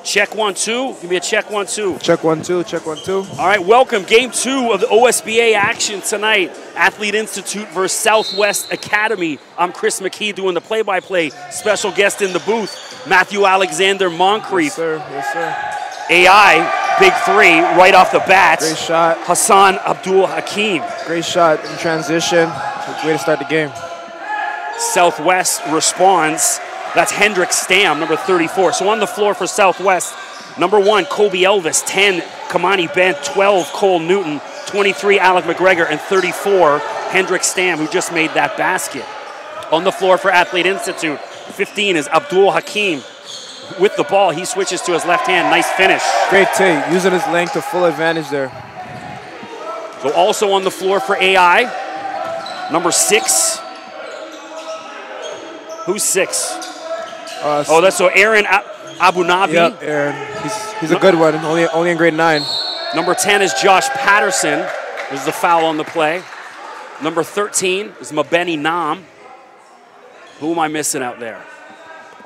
Check 1, 2. Give me a check 1, 2. Check 1, 2. Check 1, 2. All right, welcome. Game 2 of the OSBA action tonight. Athlete Institute versus Southwest Academy. I'm Chris McKee doing the play-by-play. Special guest in the booth, Matthew Alexander Moncrief. Yes, sir. Yes, sir. AI, big three, right off the bat. Great shot. Hassan Abdul Hakim. Great shot in transition. Way to start the game. Southwest responds. That's Hendrik Stam, number 34. So on the floor for Southwest, number 1, Kobe Elvis, 10, Kamani Bent, 12, Cole Newton, 23, Alec McGregor, and 34, Hendrik Stam, who just made that basket. On the floor for Athlete Institute, 15 is Abdul Hakim. With the ball, he switches to his left hand. Nice finish. Great take, using his length to full advantage there. So also on the floor for AI, number 6. Who's 6? That's so Aaron Abu Nabi. Yep, Aaron. He's a good one. Only in grade 9. Number 10 is Josh Patterson. There's the foul on the play. Number 13 is Mabeni Nam. Who am I missing out there?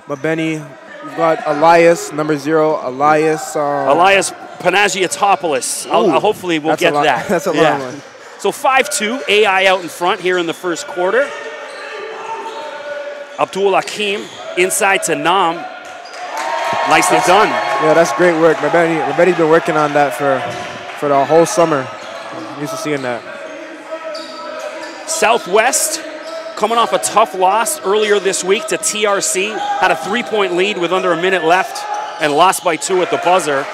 Mabeni. We've got Elias, number 0. Elias Panagiotopoulos. Hopefully we'll get that. That's a long one. So 5-2, AI out in front here in the first quarter. Abdul Hakim inside to Nam. Nicely done. Yeah, that's great work. Mabeni's been working on that for the whole summer. I'm used to seeing that. Southwest coming off a tough loss earlier this week to TRC. Had a 3-point lead with under a minute left and lost by 2 at the buzzer.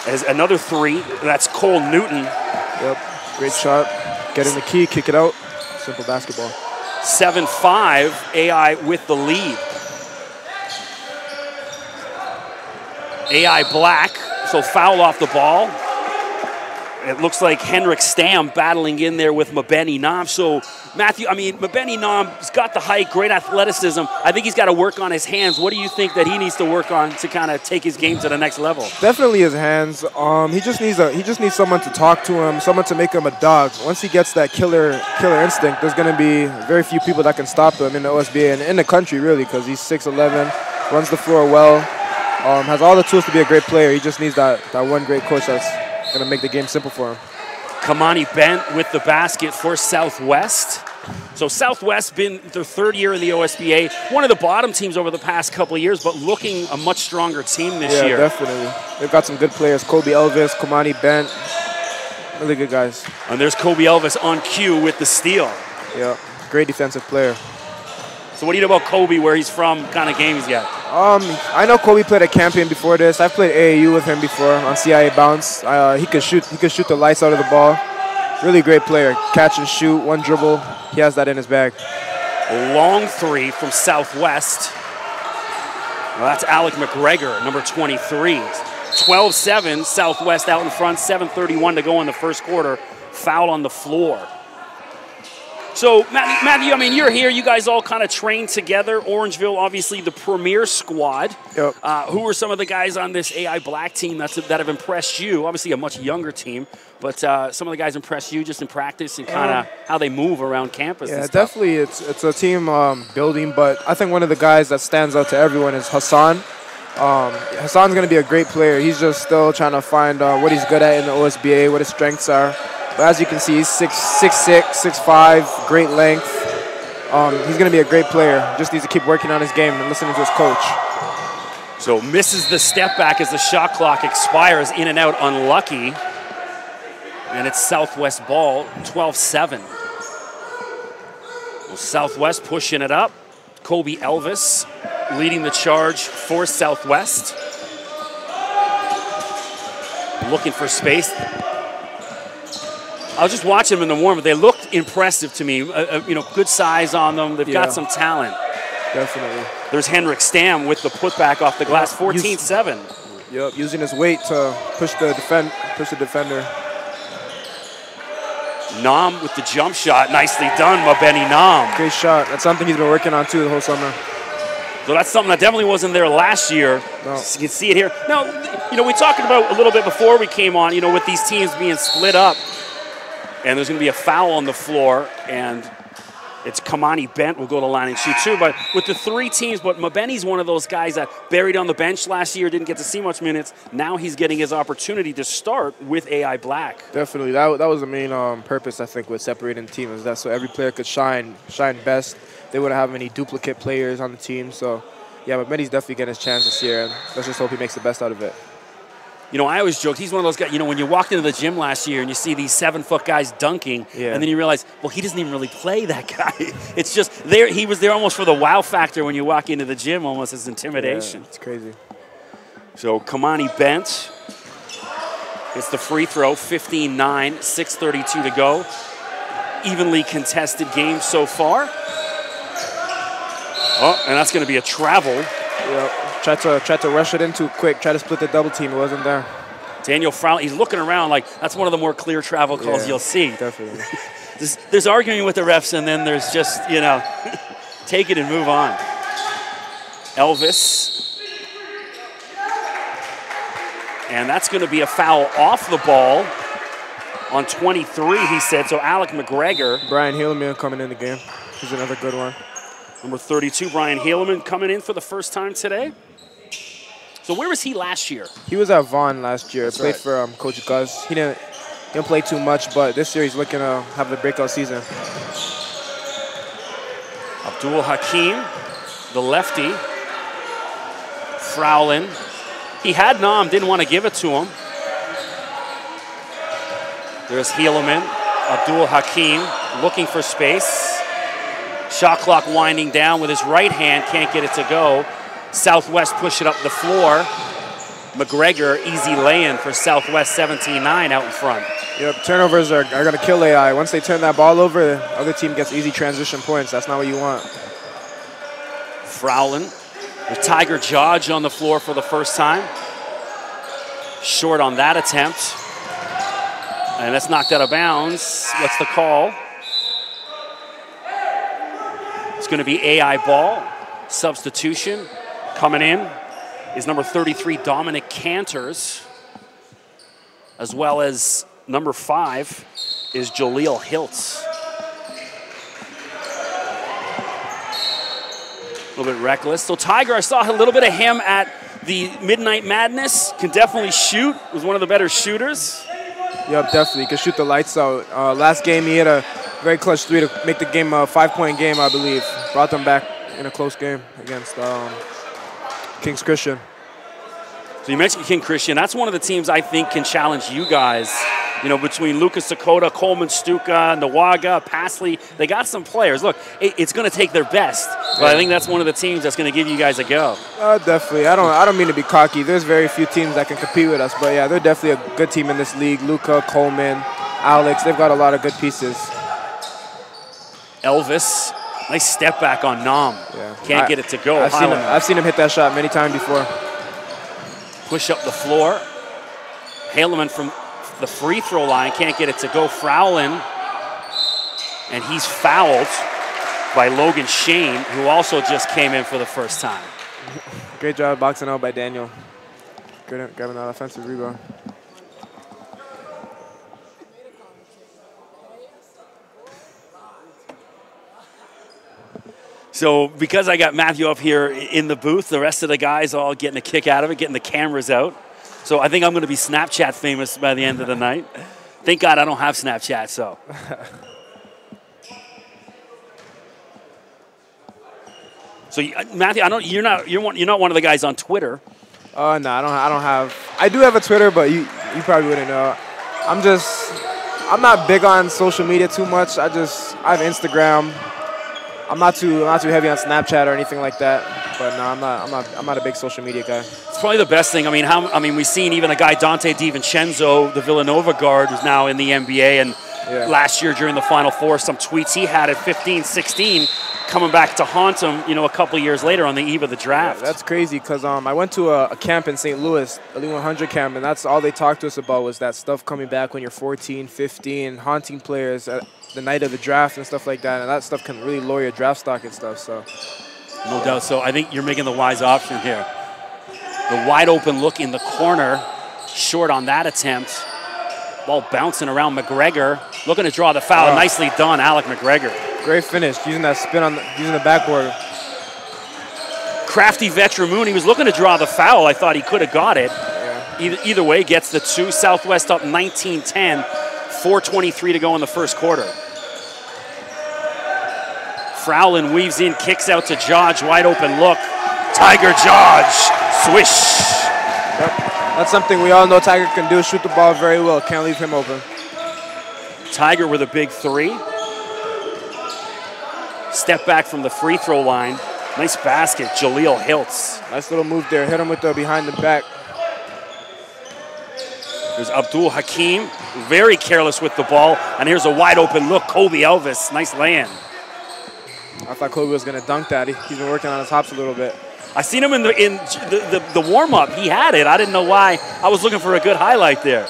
As another 3, that's Cole Newton. Yep, great shot. Get in the key, kick it out. Simple basketball. 7-5, AI with the lead. AI black, so foul off the ball. It looks like Hendrik Stam battling in there with Mabeni Nam. So, Matthew, Mabeni Nam's got the height, great athleticism. I think he's got to work on his hands. What do you think that he needs to work on to kind of take his game to the next level? Definitely his hands. He just needs someone to talk to him, someone to make him a dog. Once he gets that killer instinct, there's going to be very few people that can stop him in the OSBA and in the country, really, because he's 6'11", runs the floor well, has all the tools to be a great player. He just needs that one great coach that's going to make the game simple for him. Kamani Bent with the basket for Southwest. So Southwest been their 3rd year in the OSBA, one of the bottom teams over the past couple of years, but looking a much stronger team this year. Yeah, definitely. They've got some good players. Kobe Elvis, Kamani Bent, really good guys. And there's Kobe Elvis on cue with the steal. Yeah, great defensive player. So what do you know about Kobe, where he's from, kind of game he's got? I know Kobe played at Campion before this. I've played AAU with him before on CIA Bounce. He could shoot the lights out of the ball. Really great player. Catch and shoot, one dribble. He has that in his bag. A long 3 from Southwest. Well, that's Alec McGregor, number 23. 12-7, Southwest out in front, 7:31 to go in the first quarter. Foul on the floor. So, Matthew, you're here. You guys all kind of trained together. Orangeville, obviously, the premier squad. Yep. Who are some of the guys on this AI Black team that have impressed you? Obviously, a much younger team, but some of the guys impressed you just in practice and kind of how they move around campus. Yeah, definitely. It's a team building, but I think one of the guys that stands out to everyone is Hassan. Hassan's going to be a great player. He's just still trying to find what he's good at in the OSBA, what his strengths are. But as you can see, he's 6'6", 6'5", great length. He's going to be a great player. Just needs to keep working on his game and listening to his coach. So misses the step back as the shot clock expires, in and out, unlucky. And it's Southwest ball, 12-7. Well, Southwest pushing it up. Kobe Elvis leading the charge for Southwest. Looking for space. I was just watching them in the warm-up. They looked impressive to me. Good size on them. They've got some talent. Definitely. There's Hendrik Stam with the putback off the glass, 14-7. Yep, using his weight to push the defender. Nam with the jump shot. Nicely done, Mabeni Nam. Great shot. That's something he's been working on, too, the whole summer. So that's something that definitely wasn't there last year. No. You can see it here. Now, we talked about a little bit before we came on, with these teams being split up. And there's going to be a foul on the floor, and It's Kamani Bent will go to line and shoot too. But with the 3 teams, but Mabeni's one of those guys that buried on the bench last year, didn't get to see much minutes. Now he's getting his opportunity to start with AI Black. Definitely. That was the main purpose, I think, with separating the team, is that so every player could shine best. They wouldn't have any duplicate players on the team. So, yeah, Mabeni's definitely getting his chance this year, and let's just hope he makes the best out of it. You know, I always joked, he's one of those guys, you know, when you walked into the gym last year and you see these 7-foot guys dunking, and then you realize, well, he doesn't even really play that guy. It's just, he was there almost for the wow factor when you walk into the gym, almost as intimidation. Yeah, it's crazy. So Kamani Bent hits the free throw, 15-9, 6:32 to go. Evenly contested game so far. Oh, and that's going to be a travel. Yep. Tried to rush it in too quick, try to split the double team. It wasn't there. Daniel Frown, he's looking around like that's one of the more clear travel calls you'll see. Definitely. There's arguing with the refs, and then there's just, you know, take it and move on. Elvis. And that's going to be a foul off the ball on 23, he said. So Alec McGregor. Brian Hilleman coming in the game. He's another good one. Number 32, Brian Hilleman, coming in for the first time today. So where was he last year? He was at Vaughan last year. That's Played right. for Coach Gus. He didn't play too much, but this year he's looking to have the breakout season. Abdul Hakim, the lefty. Frowlin. He had Nam, didn't want to give it to him. There's Hilleman. Abdul Hakim looking for space. Shot clock winding down with his right hand, can't get it to go. Southwest push it up the floor. McGregor, easy lay-in for Southwest, 17-9 out in front. Yep, turnovers are going to kill AI. Once they turn that ball over, the other team gets easy transition points. That's not what you want. Frowlin with Tiger Jodge on the floor for the first time. Short on that attempt. And that's knocked out of bounds. What's the call? It's going to be AI ball. Substitution. Coming in is number 33, Dominic Cantors, as well as number 5 is Jaleel Hiltz. A little bit reckless. So Tiger, I saw a little bit of him at the Midnight Madness. Can definitely shoot. Was one of the better shooters. Yep, definitely. He can shoot the lights out. Last game, he had a very clutch 3 to make the game a 5-point game, I believe. Brought them back in a close game against Kings Christian. So you mentioned King Christian. That's one of the teams I think can challenge you guys. You know, between Lucas Sakota, Coleman Stuka, Nawaga, Pasley, they got some players. Look, it's going to take their best, but I think that's one of the teams that's going to give you guys a go. Definitely. I don't mean to be cocky. There's very few teams that can compete with us, but yeah, they're definitely a good team in this league. Luka, Coleman, Alex, they've got a lot of good pieces. Elvis, nice step back on Nam. Yeah. Can't get it to go. I've seen him hit that shot many times before. Push up the floor. Haleman from the free throw line, can't get it to go. Frowlin, and he's fouled by Logan Shane, who also just came in for the first time. Great job boxing out by Daniel. Good grabbing that offensive rebound. So because I got Matthew up here in the booth, the rest of the guys all getting a kick out of it, getting the cameras out. So I think I'm going to be Snapchat famous by the end of the night. Thank God I don't have Snapchat, so. So Matthew, you're not one of the guys on Twitter. No, I don't have. I do have a Twitter, but you probably wouldn't know. I'm not big on social media too much. I have Instagram. I'm not too heavy on Snapchat or anything like that. But no, I'm not a big social media guy. It's probably the best thing. I mean, we've seen even a guy, Dante DiVincenzo, the Villanova guard, who's now in the NBA, and last year during the Final Four, some tweets he had at 15, 16, coming back to haunt him, a couple years later on the eve of the draft. Yeah, that's crazy because I went to a camp in St. Louis, Elite 100 camp, and that's all they talked to us about was that stuff coming back when you're 14, 15, haunting players at the night of the draft and stuff like that, and that stuff can really lower your draft stock and stuff. So. No doubt. So I think you're making the wise option here. The wide open look in the corner, short on that attempt. Ball bouncing around McGregor, looking to draw the foul. Nicely done, Alec McGregor. Great finish, using that spin using the backboard. Crafty Vetramoon, he was looking to draw the foul. I thought he could have got it. Yeah. Either way, gets the 2. Southwest up 19-10. 4:23 to go in the first quarter. Frowlin weaves in, kicks out to Jodge, wide open look. Tiger Jodge, swish. Yep. That's something we all know Tiger can do, shoot the ball very well. Can't leave him open. Tiger with a big 3. Step back from the free throw line. Nice basket, Jaleel Hiltz. Nice little move there, hit him with the behind the back. There's Abdul Hakim, very careless with the ball. And here's a wide open look, Kobe Elvis, nice lay-in. I thought Kobe was going to dunk that. He's been working on his hops a little bit. I seen him in the warm-up. He had it. I didn't know why. I was looking for a good highlight there.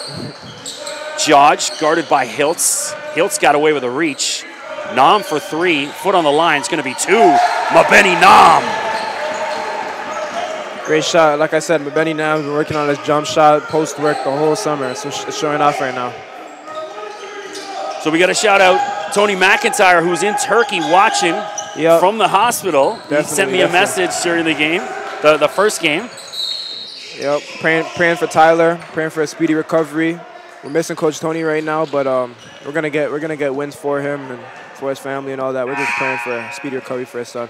Jodge guarded by Hiltz. Hiltz got away with a reach. Nam for 3. Foot on the line. It's going to be 2. Mabeni Nam. Great shot. Like I said, Mabeni Nam has been working on his jump shot, post work the whole summer. So it's showing off right now. So we got to shout out Tony McIntyre, who's in Turkey watching from the hospital. He sent me a message during the game, the first game. Yep, praying for Tyler, praying for a speedy recovery. We're missing Coach Tony right now, but we're gonna get wins for him and for his family and all that. We're just praying for a speedy recovery for his son.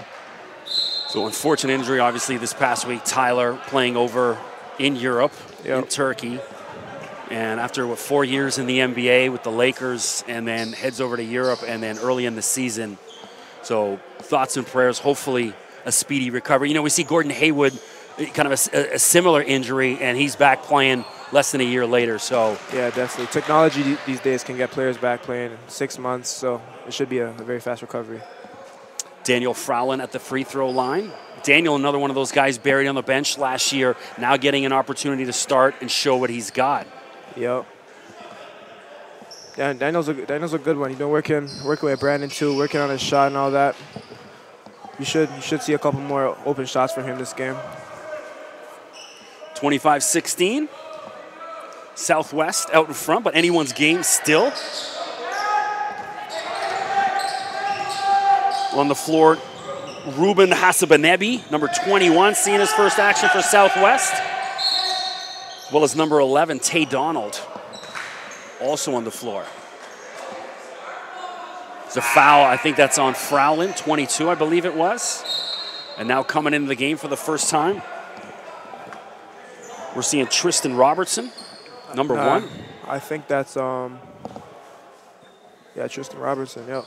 So unfortunate injury, obviously, this past week. Tyler playing over in Europe, in Turkey. And after, 4 years in the NBA with the Lakers, and then heads over to Europe, and then early in the season. So thoughts and prayers, hopefully a speedy recovery. You know, we see Gordon Haywood, kind of a similar injury, and he's back playing less than a year later. So yeah, definitely. Technology these days can get players back playing in 6 months, so it should be a very fast recovery. Daniel Frowlin at the free throw line. Daniel, another one of those guys buried on the bench last year, now getting an opportunity to start and show what he's got. Yep. Yeah, Daniel's a good one. He's been working with Brandon too, working on his shot and all that. You should see a couple more open shots from him this game. 25-16. Southwest out in front, but anyone's game still. On the floor, Ruben Hasabanebi, number 21, seeing his first action for Southwest. As well as number 11, Tay Donald, also on the floor. It's a foul, I think that's on Frowlin, 22, I believe it was. And now coming into the game for the first time, we're seeing Tristan Robertson, number 1. I think that's, Tristan Robertson, yep.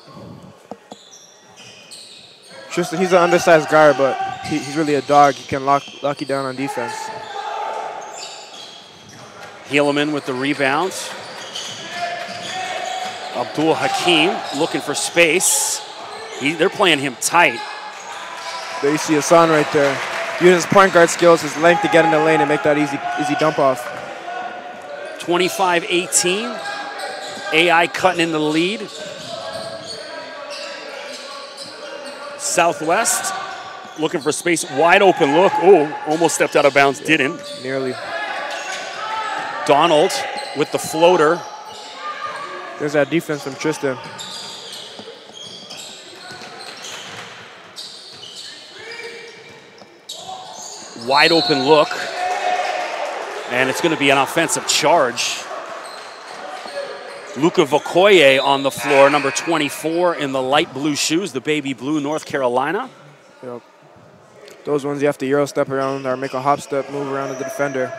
Tristan, he's an undersized guard, but he's really a dog. He can lock you down on defense. Helaman with the rebounds. Abdul Hakim looking for space. They're playing him tight. There you see Hassan right there. Using his point guard skills, his length to get in the lane and make that easy dump off. 25-18. AI cutting in the lead. Southwest looking for space. Wide open look. Oh, almost stepped out of bounds. Didn't. Nearly. Donald with the floater. There's that defense from Tristan. Wide open look. And it's going to be an offensive charge. Luka Vokoye on the floor, number 24 in the light blue shoes, the baby blue, North Carolina. Yep. Those ones you have to Euro step around or make a hop step, move around the defender.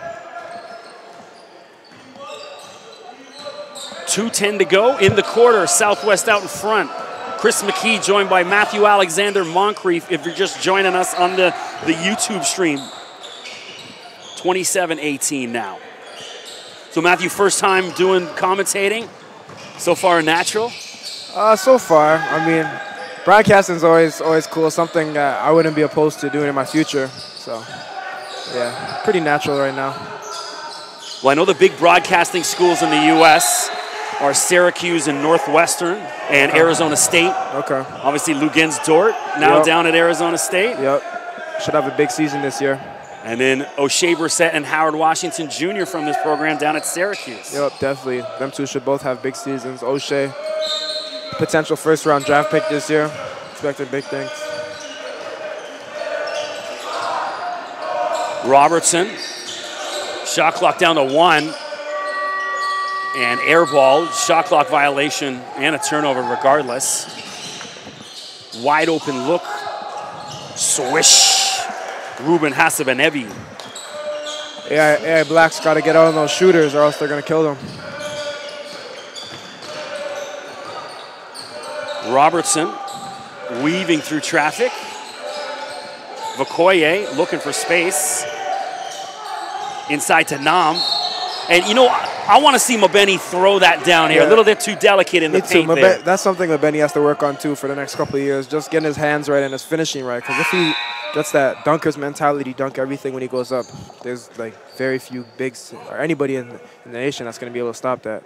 2:10 to go in the quarter. Southwest out in front. Chris McKee joined by Matthew Alexander Moncrief if you're just joining us on the YouTube stream. 27-18 now. So Matthew, first time doing commentating? So far natural? So far, I mean, broadcasting is always cool. Something I wouldn't be opposed to doing in my future. So, yeah, pretty natural right now. Well, I know the big broadcasting schools in the U.S. are Syracuse and Northwestern and Arizona State. Okay. Obviously, Lugens Dort now down at Arizona State. Yep. Should have a big season this year. And then O'Shea Brissett and Howard Washington Jr. from this program down at Syracuse. Yep, definitely. Them two should both have big seasons. O'Shea potential first-round draft pick this year. Expecting big things. Robertson, shot clock down to 1. And air ball, shot clock violation, and a turnover regardless. Wide open look. Swish. Ruben Hasabanevi. Yeah, Black's got to get out on those shooters or else they're going to kill them. Robertson weaving through traffic. Vakoye looking for space. Inside to Nam. And, you know, I want to see Mabeni throw that down here. A little bit too delicate in the paint there. That's something Mabeni has to work on, too, for the next couple of years. Just getting his hands right and his finishing right. Because if he gets that dunker's mentality, dunk everything when he goes up, there's, like, very few bigs or anybody in the nation that's going to be able to stop that.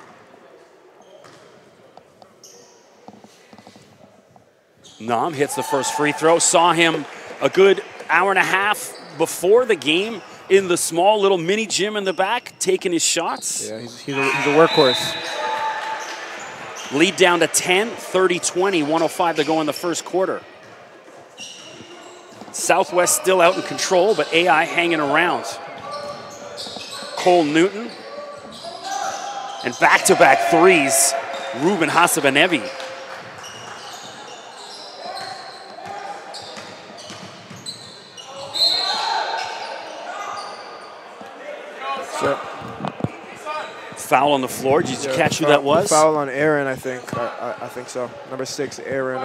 Nam hits the first free throw. Saw him a good hour and a half before the game in the small little mini gym in the back, taking his shots. Yeah, he's a workhorse. Lead down to 10, 30-20, 105 to go in the first quarter. Southwest still out in control, but AI hanging around. Cole Newton. And back-to-back threes, Ruben Hasabanevi. Foul on the floor. Did you catch who that was? Foul on Aaron, I think. I think so. Number 6, Aaron.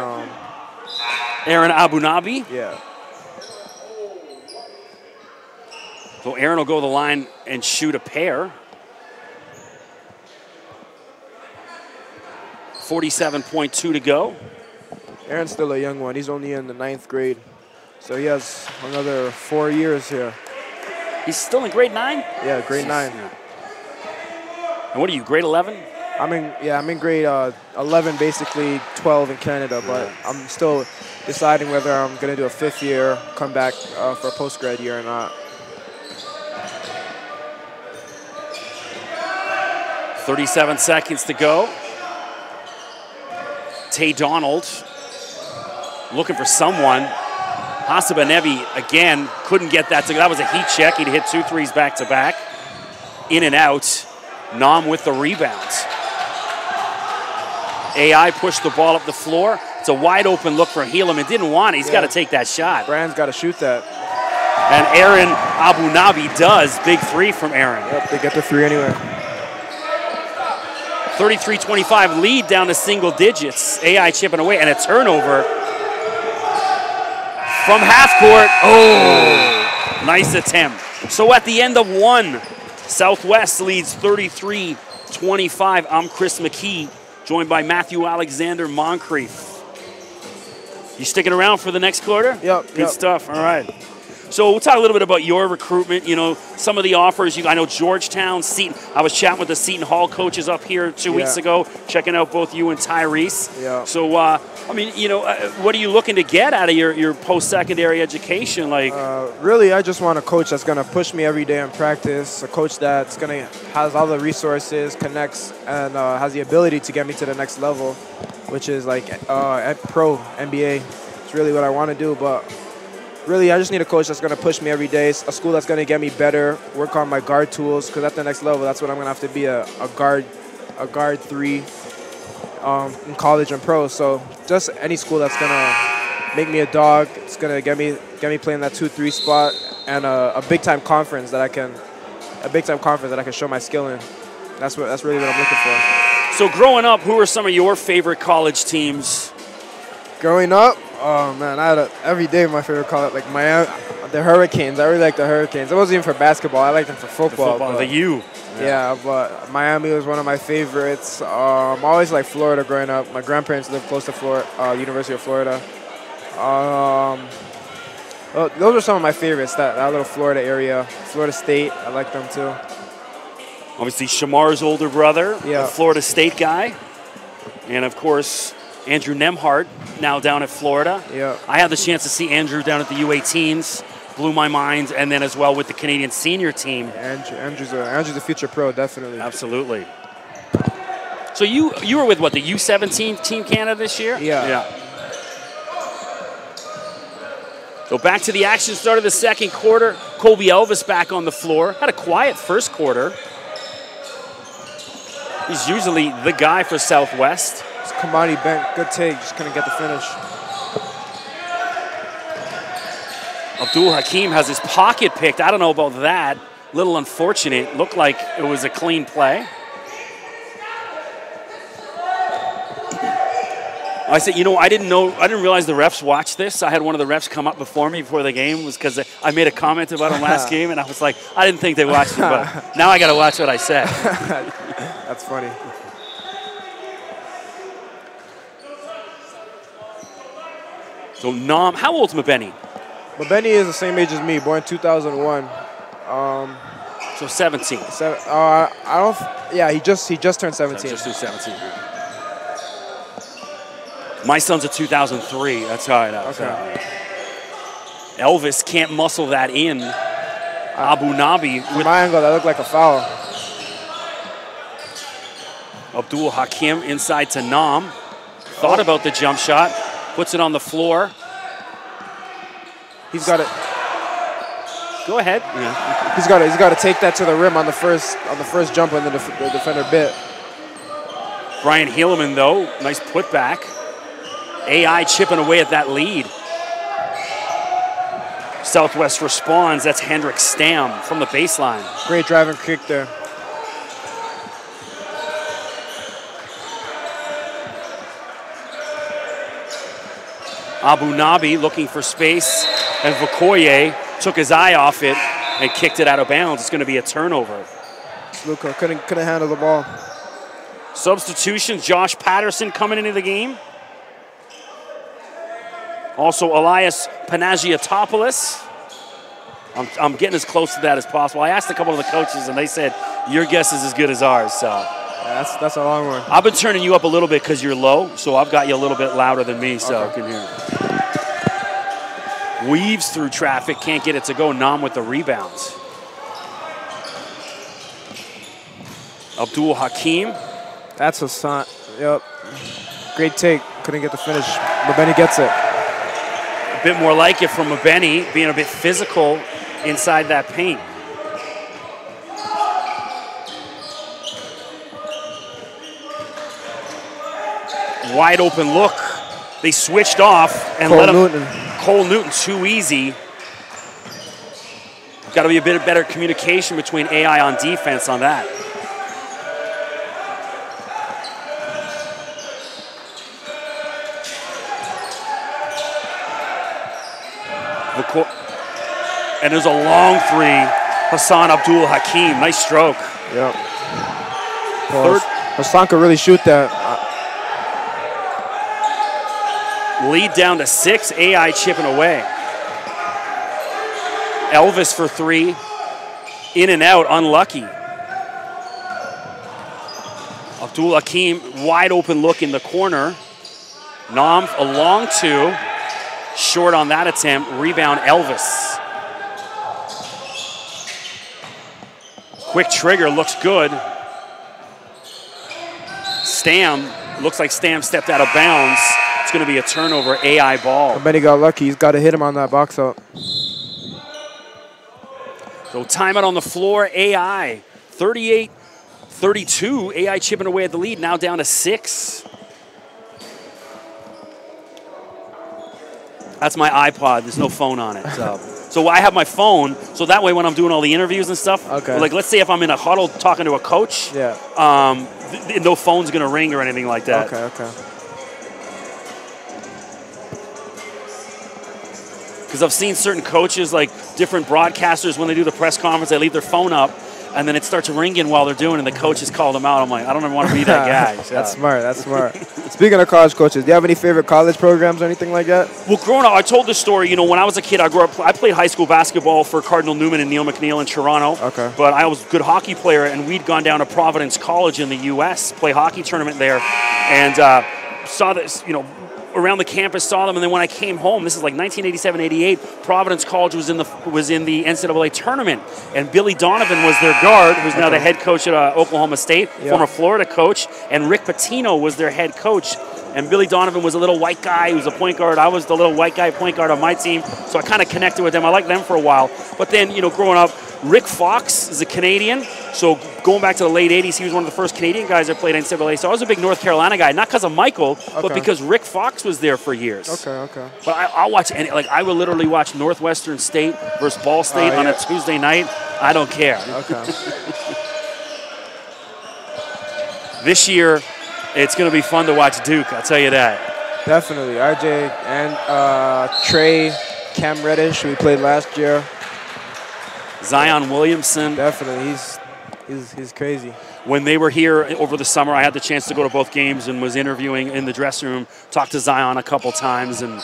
Aaron Abunabi? Yeah. So Aaron will go to the line and shoot a pair. 47.2 to go. Aaron's still a young one. He's only in the 9th grade. So he has another 4 years here. He's still in grade 9? Yeah, grade 9. Yeah. And what are you, grade 11? I'm in grade 11, basically 12 in Canada, but I'm still deciding whether I'm going to do a 5th year, come back for a post-grad year or not. 37 seconds to go. Tay Donald looking for someone. Hasabanevi, again, couldn't get that. That was a heat check. He'd hit 2 threes back-to-back. In and out. Nam with the rebounds. AI pushed the ball up the floor. It's a wide open look for Helaman. Didn't want it. He's got to take that shot. Brand's got to shoot that. And Aaron Abunabi does. Big 3 from Aaron. Yep, they get the 3 anyway. 33-25 lead down to single digits. AI chipping away and a turnover from half court. Oh, nice attempt. So at the end of 1, Southwest leads 33-25. I'm Chris McKee, joined by Matthew Alexander Moncrief. You sticking around for the next quarter? Yep. Good stuff. All right. So we'll talk a little bit about your recruitment. You know, some of the offers. I know Georgetown, Seton. I was chatting with the Seton Hall coaches up here 2 weeks ago, checking out both you and Tyrese. Yeah. So, I mean, you know, what are you looking to get out of your post-secondary education? Like, really, I just want a coach that's going to push me every day in practice, a coach that's has all the resources, connects, and has the ability to get me to the next level, which is like pro NBA. It's really what I want to do, but really, I just need a coach that's going to push me every day, a school that's going to get me better, work on my guard tools, because at the next level, that's what I'm going to have to be, a guard 3 in college and pro. So just any school that's going to make me a dog, it's going to get me playing that 2-3 spot, and a big-time conference that I can show my skill in. That's really what I'm looking for. So growing up, who are some of your favorite college teams? Growing up, oh man, I had every day my favorite college, like Miami, the Hurricanes. I really like the Hurricanes. It wasn't even for basketball. I liked them for football. The U. Yeah, but Miami was one of my favorites. Always like Florida growing up. My grandparents lived close to Florida, University of Florida. Well, those are some of my favorites. That little Florida area, Florida State. I like them too. Obviously, Shamar's older brother, a Florida State guy, and of course Andrew Nemhart, now down at Florida. Yeah. I had the chance to see Andrew down at the U18s, blew my mind, and then as well with the Canadian senior team. Andrew's a future pro, definitely. Absolutely. So you were with what, the U17 Team Canada this year? Yeah. So back to the action, start of the second quarter. Kobe Elvis back on the floor. Had a quiet first quarter. He's usually the guy for Southwest. It's Kamani Bent, good take, just couldn't get the finish. Abdul Hakim has his pocket picked. I don't know about that. Little unfortunate. Looked like it was a clean play. I said, I didn't realize the refs watched this. I had one of the refs come up before me before the game, was because I made a comment about him last game, and I was like, I didn't think they watched it, but now I got to watch what I said. That's funny. So Nam, how old's Mabeni? Mabeni is the same age as me, born 2001. So 17. He just turned 17. Just turned 17. My son's a 2003. That's how I know. Okay. Elvis can't muscle that in. Abu Nabi. From my angle, that looked like a foul. Abdul Hakim inside to Nam. Thought about the jump shot. Puts it on the floor. He's got it. Go ahead. Yeah. He's got to take that to the rim on the first jump when the defender bit. Brian Hilleman, though, nice putback. AI chipping away at that lead. Southwest responds. That's Hendrik Stam from the baseline. Great driving kick there. Abu Nabi looking for space, and Vokoye took his eye off it and kicked it out of bounds. It's going to be a turnover. Luka couldn't handle the ball. Substitutions, Josh Patterson coming into the game. Also, Elias Panagiotopoulos. I'm getting as close to that as possible. I asked a couple of the coaches, and they said, your guess is as good as ours. So yeah, that's a long one. I've been turning you up a little bit because you're low, so I've got you a little bit louder than me, so I can hear. Weaves through traffic, can't get it to go. Nam with the rebounds. Abdul Hakim. That's Hassan. Yep. Great take. Couldn't get the finish. Mabeni gets it. A bit more like it from Mabeni, being a bit physical inside that paint. Wide open look. They switched off and let him. Cole Newton, too easy. Got to be a bit of better communication between AI on defense on that. And there's a long three. Hassan Abdul Hakim, nice stroke. Yep. Well, Hassan could really shoot that. Lead down to 6, AI chipping away. Elvis for 3, in and out, unlucky. Abdul Hakim, wide open look in the corner. Nam, a long 2, short on that attempt, rebound Elvis. Quick trigger, looks good. Stam, looks like Stam stepped out of bounds. It's going to be a turnover, AI ball. I bet he got lucky. He's got to hit him on that box out. So timeout on the floor, AI. 38-32, AI chipping away at the lead, now down to 6. That's my iPod. There's no phone on it. So I have my phone, so that way when I'm doing all the interviews and stuff, like let's say if I'm in a huddle talking to a coach, no phone's going to ring or anything like that. Okay. Because I've seen certain coaches, like different broadcasters, when they do the press conference, they leave their phone up, and then it starts ringing while they're doing it, and the coaches call them out. I'm like, I don't ever want to be that guy. So. That's smart. Speaking of college coaches, do you have any favorite college programs or anything like that? Well, growing up, I told this story. When I was a kid, I played high school basketball for Cardinal Newman and Neil McNeil in Toronto. Okay. But I was a good hockey player, and we'd gone down to Providence College in the U.S., play hockey tournament there, and saw this, around the campus, saw them, and then when I came home, this is like 1987, 88, Providence College was in the NCAA tournament, and Billy Donovan was their guard, who's now the head coach at Oklahoma State, former Florida coach, and Rick Pitino was their head coach. And Billy Donovan was a little white guy who was a point guard. I was the little white guy point guard on my team, so I kind of connected with them. I liked them for a while. But then, you know, growing up, Rick Fox is a Canadian, so going back to the late 80s, he was one of the first Canadian guys that played NCAA. So I was a big North Carolina guy, not because of Michael, but because Rick Fox was there for years. Okay. But I'll watch any, like I will literally watch Northwestern State versus Ball State on a Tuesday night. I don't care. Okay. This year, it's going to be fun to watch Duke, I'll tell you that. Definitely. RJ and Trey, Cam Reddish, who we played last year. Zion Williamson. Definitely. He's crazy. When they were here over the summer, I had the chance to go to both games and was interviewing in the dressing room, talked to Zion a couple times, and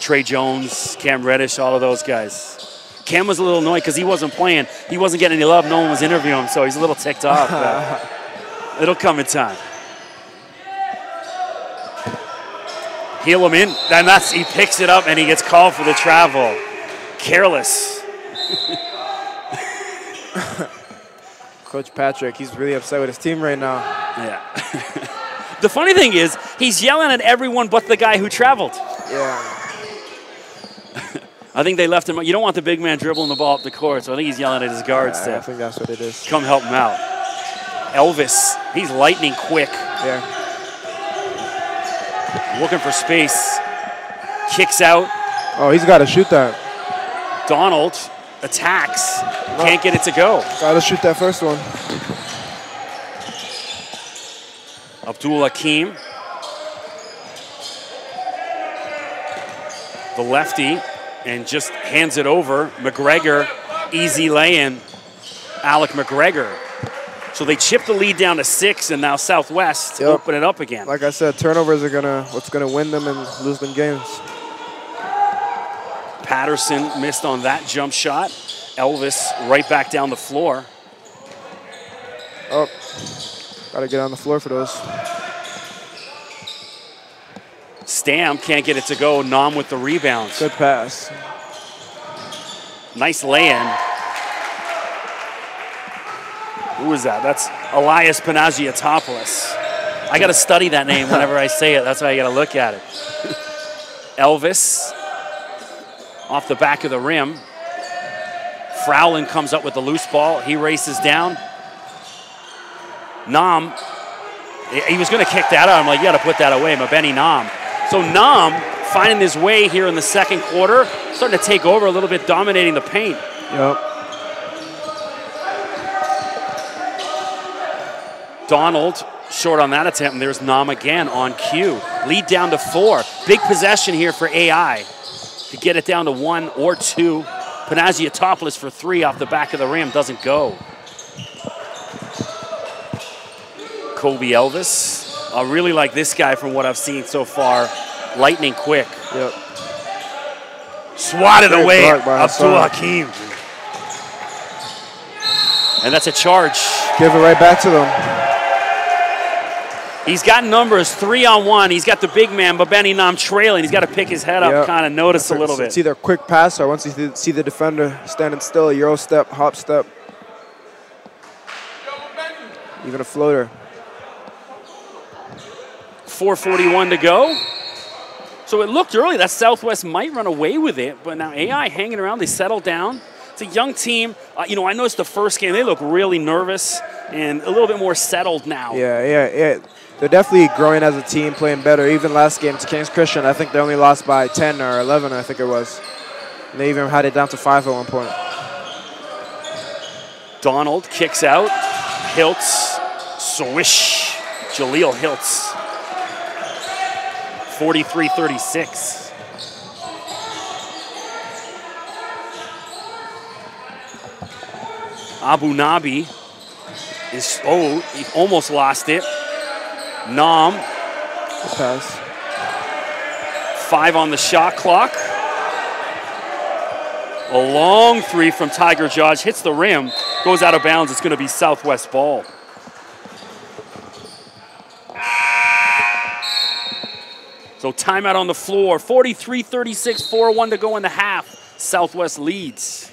Trey Jones, Cam Reddish, all of those guys. Cam was a little annoyed because he wasn't playing. He wasn't getting any love. No one was interviewing him, so he's a little ticked off. It'll come in time. Heel him in, and he picks it up and he gets called for the travel. Careless. Coach Patrick, he's really upset with his team right now. Yeah. The funny thing is, he's yelling at everyone but the guy who traveled. Yeah. I think they left him. You don't want the big man dribbling the ball up the court, so I think he's yelling at his guards to I think that's what it is. Come help him out. Elvis, he's lightning quick. Yeah. Looking for space. Kicks out. Oh, he's got to shoot that. Donald attacks. Can't get it to go. Got to shoot that first one. Abdul Hakim. The lefty, and just hands it over. McGregor, easy lay-in. Alec McGregor. So they chip the lead down to 6, and now Southwest open it up again. Like I said, turnovers are what's gonna win them and lose them games. Patterson missed on that jump shot. Elvis right back down the floor. Oh, gotta get on the floor for those. Stam can't get it to go. Nam with the rebounds. Good pass. Nice lay-in. Who is that? That's Elias Panagiotopoulos. I got to study that name whenever I say it. That's why I got to look at it. Elvis off the back of the rim. Frowlin comes up with the loose ball. He races down. Nam, he was going to kick that out. I'm like, you got to put that away, Mabeni Nam. So Nam finding his way here in the second quarter, starting to take over a little bit, dominating the paint. Yep. Donald short on that attempt, and there's Nam again on cue. Lead down to 4. Big possession here for AI to get it down to 1 or 2. Panagiotopoulos for 3 off the back of the rim, doesn't go. Kobe Elvis. I really like this guy from what I've seen so far. Lightning quick. Yep. Swatted away, Abdul Hakim. And that's a charge. Give it right back to them. He's got numbers, 3-on-1. He's got the big man, Mabeni Nam trailing. He's got to pick his head up, kind of notice a little bit. It's either a quick pass or once you see the defender standing still, a Euro step, hop step. Even a floater. 4:41 to go. So it looked early that Southwest might run away with it, but now AI hanging around. They settled down. It's a young team. You know, I noticed the first game, they look really nervous and a little bit more settled now. Yeah. They're definitely growing as a team, playing better. Even last game to Kings Christian, I think they only lost by 10 or 11, I think it was. And they even had it down to 5 at one point. Donald kicks out. Hiltz, swish. Jaleel Hiltz. 43-36. Abu Nabi is, he almost lost it. Nam. Good pass. 5 on the shot clock. A long 3 from Tiger Judge, hits the rim, goes out of bounds. It's going to be Southwest ball. So timeout on the floor. 43-36, 4-1 to go in the half. Southwest leads.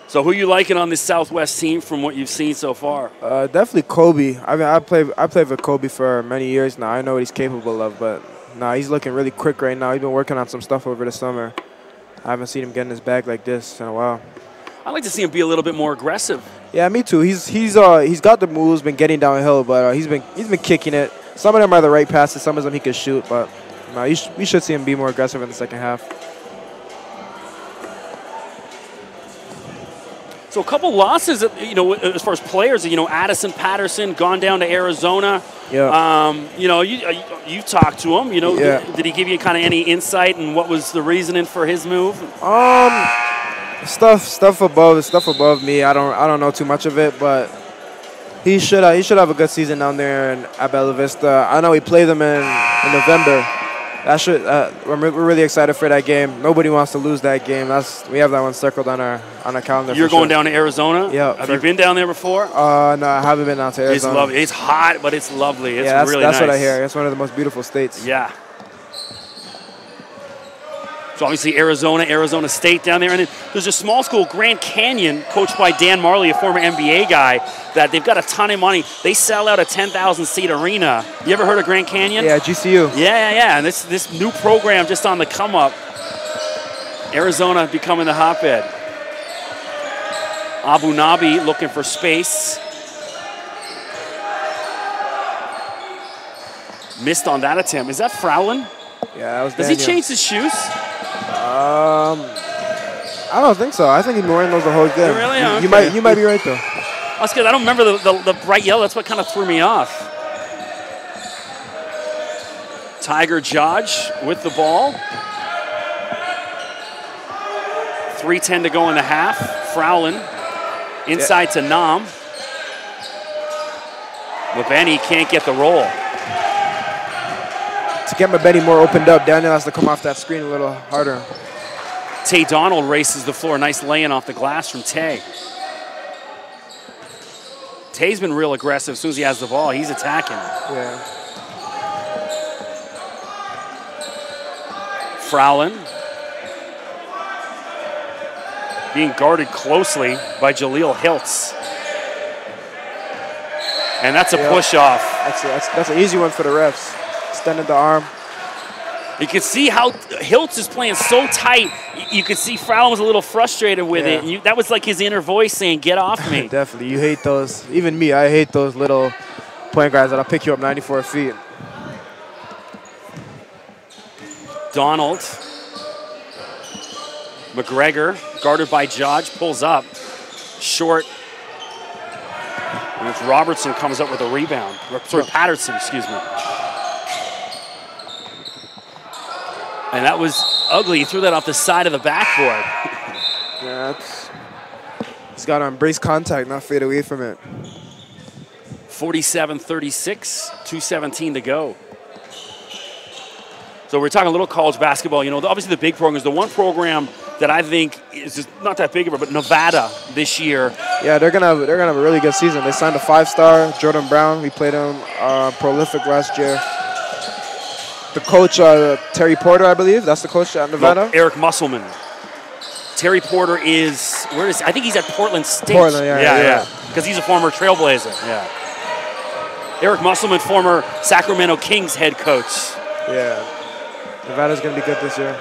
So who you liking on this Southwest team from what you've seen so far? Definitely Kobe. I mean, I played with Kobe for many years now. I know what he's capable of, but he's looking really quick right now. He's been working on some stuff over the summer. I haven't seen him get in his bag like this in a while. I'd like to see him be a little bit more aggressive. Yeah, me too. He's got the moves, been getting downhill, but he's been kicking it. Some of them are the right passes, some of them he could shoot, but we should see him be more aggressive in the second half. So a couple losses, as far as players, Addison Patterson gone down to Arizona. Yeah. You talked to him. Yeah. Did he give you kind of any insight and what was the reasoning for his move? Stuff above me. I don't know too much of it, but he should have a good season down there at Bella Vista. I know he played them in November. We're really excited for that game. Nobody wants to lose that game. We have that one circled on our calendar. You're going down to Arizona? Yeah. Have you been down there before? No, I haven't been down to Arizona. It's lovely. It's hot, but it's lovely. It's really that's nice. what I hear. It's one of the most beautiful states. Yeah. So obviously Arizona State down there. And then there's a small school, Grand Canyon, coached by Dan Marley, a former NBA guy, that they've got a ton of money. They sell out a 10,000-seat arena. You ever heard of Grand Canyon? Yeah, GCU. Yeah. And this new program just on the come up. Arizona becoming the hotbed. Abu Nabi looking for space. Missed on that attempt. Is that Frowlin? Yeah, that was Does Daniel. he change his shoes? I don't think so. I think he's been wearing those the whole game. Really? Okay. You might be right though. That's good. I don't remember the bright yellow. That's what kind of threw me off. Tiger Judge with the ball. 3:10 to go in the half. Frowlin inside to Nam. Mabeni can't get the roll. To get Mabeni more opened up, Daniel has to come off that screen a little harder. Tay Donald races the floor. Nice laying off the glass from Tay. Tay's been real aggressive. As soon as he has the ball, he's attacking. Yeah. Frowlin being guarded closely by Jaleel Hiltz. And that's a push-off. That's an easy one for the refs. Extended the arm. You can see how Hiltz is playing so tight. You can see Frowlin was a little frustrated with it. And that was like his inner voice saying, get off me. Definitely. You hate those. Even me, I hate those little point guards that'll pick you up 94 feet. Donald. McGregor, guarded by Judge, pulls up. Short. And it's Robertson comes up with a rebound. Sorry, Patterson, excuse me. And that was ugly. He threw that off the side of the backboard. Yeah, he's got to embrace contact, not fade away from it. 47-36, 2:17 to go. So we're talking a little college basketball. Obviously the big programs. The one program that I think is just not that big of it, but Nevada this year. Yeah, they're gonna have a really good season. They signed a 5-star, Jordan Brown. We played him prolific last year. The coach, Terry Porter, I believe. That's the coach at Nevada. No, Eric Musselman. Terry Porter is, I think he's at Portland State. Portland, yeah. Because he's a former Trailblazer. Yeah. Eric Musselman, former Sacramento Kings head coach. Yeah. Nevada's going to be good this year.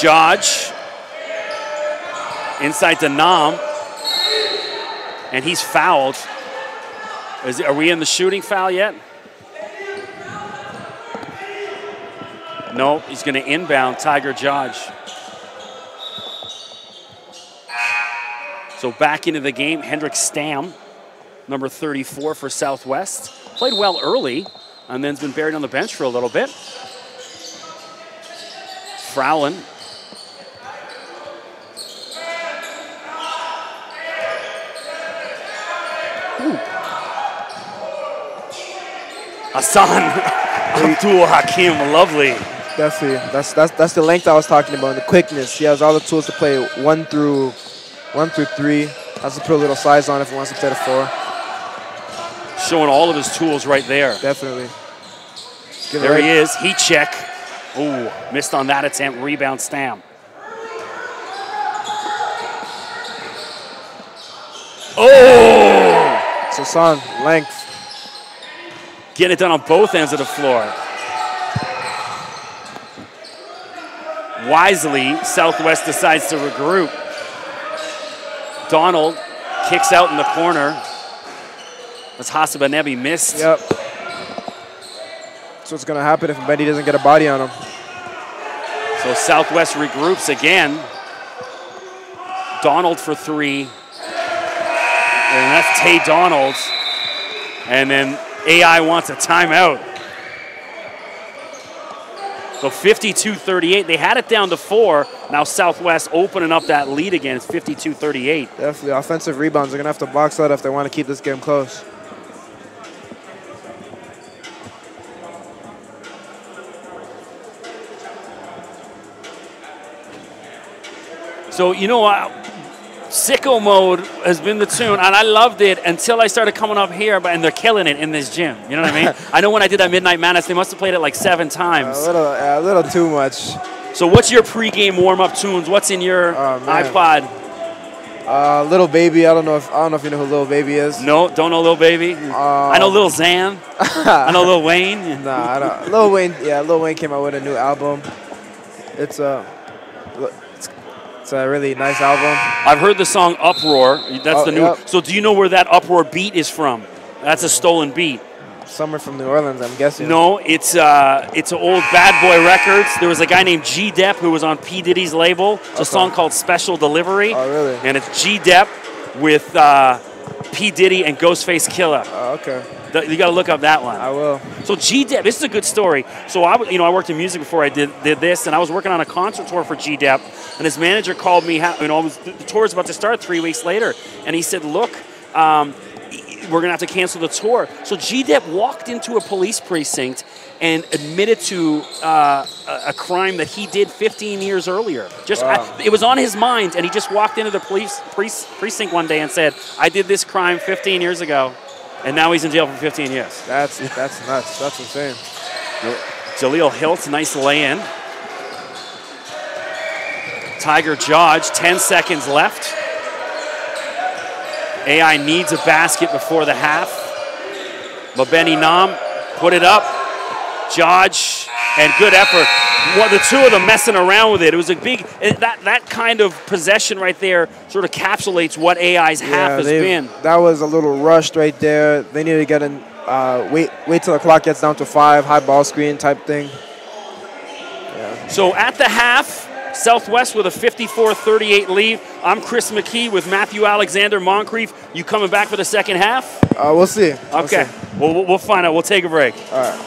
Judge. Inside to Nam. And he's fouled. Are we in the shooting foul yet? No, he's going to inbound Tiger Judge. So back into the game, Hendrik Stam, number 34 for Southwest. Played well early, and then's been buried on the bench for a little bit. Frowlin. Hassan Abdul Hakim, lovely. Definitely. That's the length I was talking about, the quickness. He has all the tools to play 1 through 3. Has to put a little size on if he wants to play the 4. Showing all of his tools right there. Definitely. There he is. Heat check. Ooh, missed on that attempt. Rebound, Stam. Oh! So Hassan, length. Getting it done on both ends of the floor. Wisely, Southwest decides to regroup. Donald kicks out in the corner. As Hasabanebi missed. Yep. That's what's going to happen if Bendy doesn't get a body on him. So Southwest regroups again. Donald for 3. And that's Tay Donald. And then AI wants a timeout. So 52-38. They had it down to 4. Now Southwest opening up that lead again. It's 52-38. Definitely. Offensive rebounds. They're going to have to box out if they want to keep this game close. So, you know, sicko mode has been the tune, and I loved it until I started coming up here, and they're killing it in this gym. You know what I mean? I know when I did that Midnight Madness, they must have played it like 7 times. A little too much. So what's your pregame warm-up tunes? What's in your iPod? Lil Baby. I don't know if you know who Lil Baby is. No, don't know Lil Baby. I know Lil Xan. I know Lil Wayne. Nah, I don't. Lil Wayne. Yeah, Lil Wayne came out with a new album. It's a really nice album. I've heard the song Uproar. That's the new. Yep. So do you know where that Uproar beat is from? That's a stolen beat. Somewhere from New Orleans, I'm guessing. No, it's an old Bad Boy Records. There was a guy named G Depp who was on P Diddy's label. It's a song called Special Delivery. Oh, really? And it's G Depp with P Diddy and Ghostface Killah. Oh, okay. You got to look up that one. I will. So G Depp, this is a good story. So I worked in music before I did this, and I was working on a concert tour for G Depp, and his manager called me. The tour was about to start 3 weeks later, and he said, "Look, we're gonna have to cancel the tour." So G Depp walked into a police precinct and admitted to a crime that he did 15 years earlier. It was on his mind, and he just walked into the police precinct one day and said, "I did this crime 15 years ago." And now he's in jail for 15 years. That's nuts. That's insane. Jaleel Hilt, nice lay-in. Tiger Judge, 10 seconds left. AI needs a basket before the half. Mabeni Nam put it up. Judge, and good effort. The two of them messing around with it. It was a big, that kind of possession right there sort of encapsulates what AI's half has been. That was a little rushed right there. They need to get in, wait till the clock gets down to 5, high ball screen type thing. Yeah. So at the half, Southwest with a 54-38 lead. I'm Chris McKee with Matthew Alexander Moncrief. You coming back for the second half? We'll see. Okay. We'll find out. We'll take a break. All right.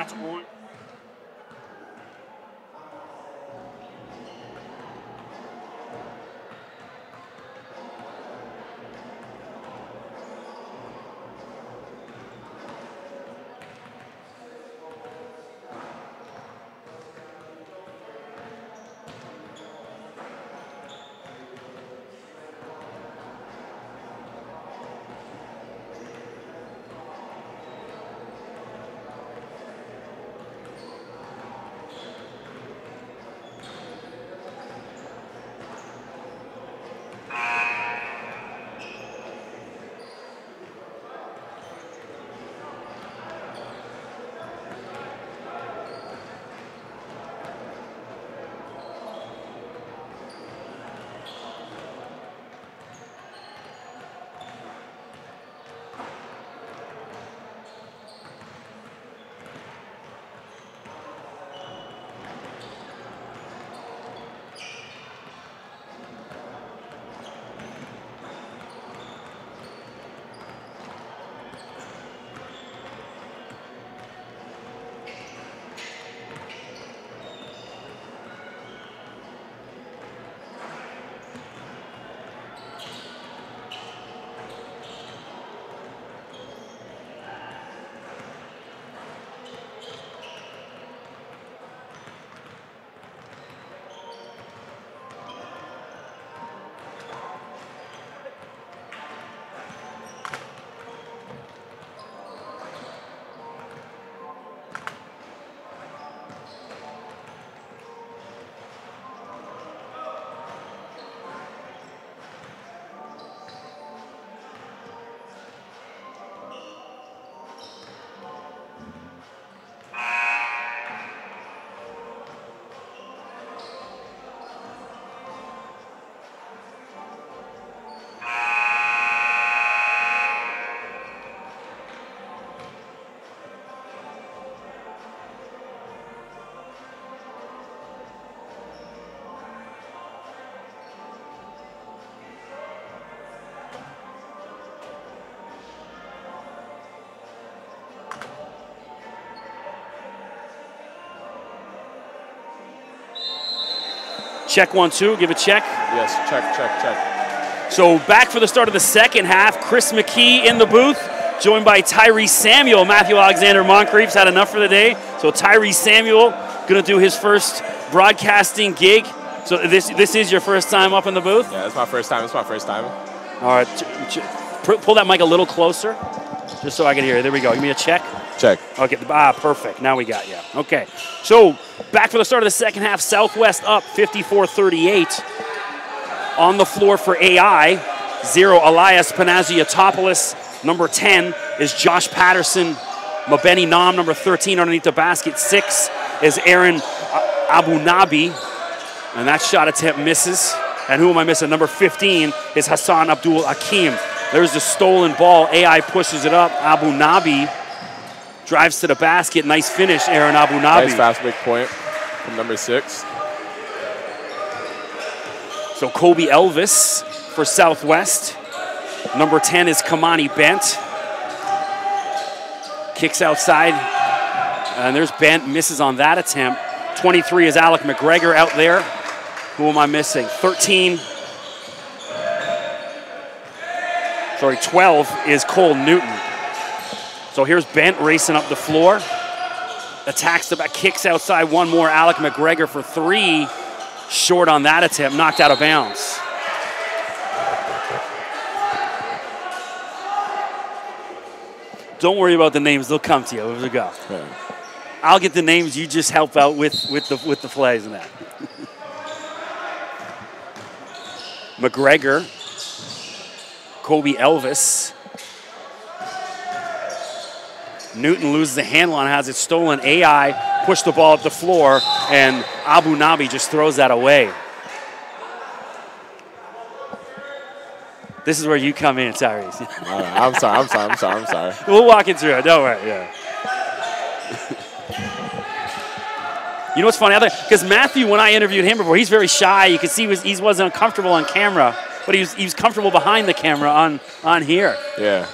That's on. Check 1, 2, give a check. Yes, check. So back for the start of the second half, Chris McKee in the booth, joined by Tyree Samuel. Matthew Alexander Moncrief's had enough for the day. So Tyree Samuel gonna do his first broadcasting gig. So this is your first time up in the booth? Yeah, it's my first time. All right, pull that mic a little closer, just so I can hear you. There we go. Give me a check. Check. Okay, perfect. Now we got you. Okay, so back for the start of the second half, Southwest up 54-38. On the floor for AI, 0, Elias Panagiotopoulos. Number 10 is Josh Patterson. Mabeni Nam, number 13, underneath the basket. 6 is Aaron Abunabi. And that shot attempt misses. And who am I missing? Number 15 is Hassan Abdul Hakim. There's the stolen ball. AI pushes it up. Abunabi drives to the basket. Nice finish, Aaron Abunabi. Nice fast break point from number 6. So Kobe Elvis for Southwest. Number 10 is Kamani Bent. Kicks outside. And there's Bent, misses on that attempt. 23 is Alec McGregor out there. Who am I missing? 12 is Cole Newton. So here's Bent racing up the floor. Attacks the back, kicks outside. One more, Alec McGregor for 3. Short on that attempt, knocked out of bounds. Don't worry about the names, they'll come to you. Let's go. Yeah. I'll get the names, you just help out with the plays and that. McGregor, Kobe Elvis. Newton loses the handle on, has it stolen. AI pushed the ball up the floor, and Abunabi just throws that away. This is where you come in, Tyrese. I'm sorry. We'll walk you through it, don't worry, yeah. You know what's funny? Because Matthew, when I interviewed him before, he's very shy. You can see he wasn't uncomfortable on camera, but he was comfortable behind the camera on here. Yeah.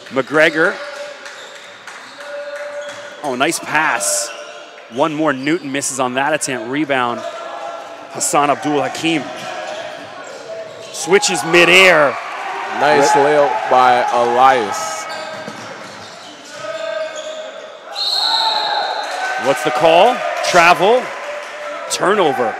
McGregor. Oh, nice pass. One more. Newton misses on that attempt. Rebound. Hassan Abdul Hakim. Switches midair. Nice layup by Elias. What's the call? Travel. Turnover.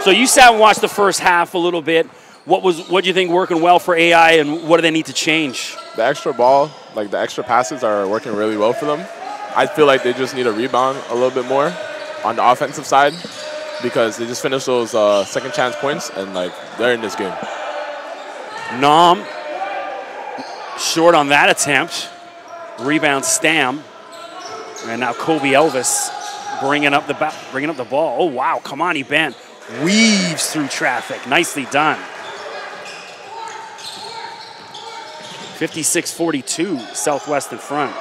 So you sat and watched the first half a little bit. What do you think working well for AI, and what do they need to change? The extra ball, like the extra passes, are working really well for them. I feel like they just need to rebound a little bit more on the offensive side because they just finished those second chance points and like they're in this game. Nam short on that attempt. Rebound Stam, and now Kobe Elvis bringing up the ball. Oh wow! Kamani Bent weaves through traffic. Nicely done. 56-42, Southwest in front.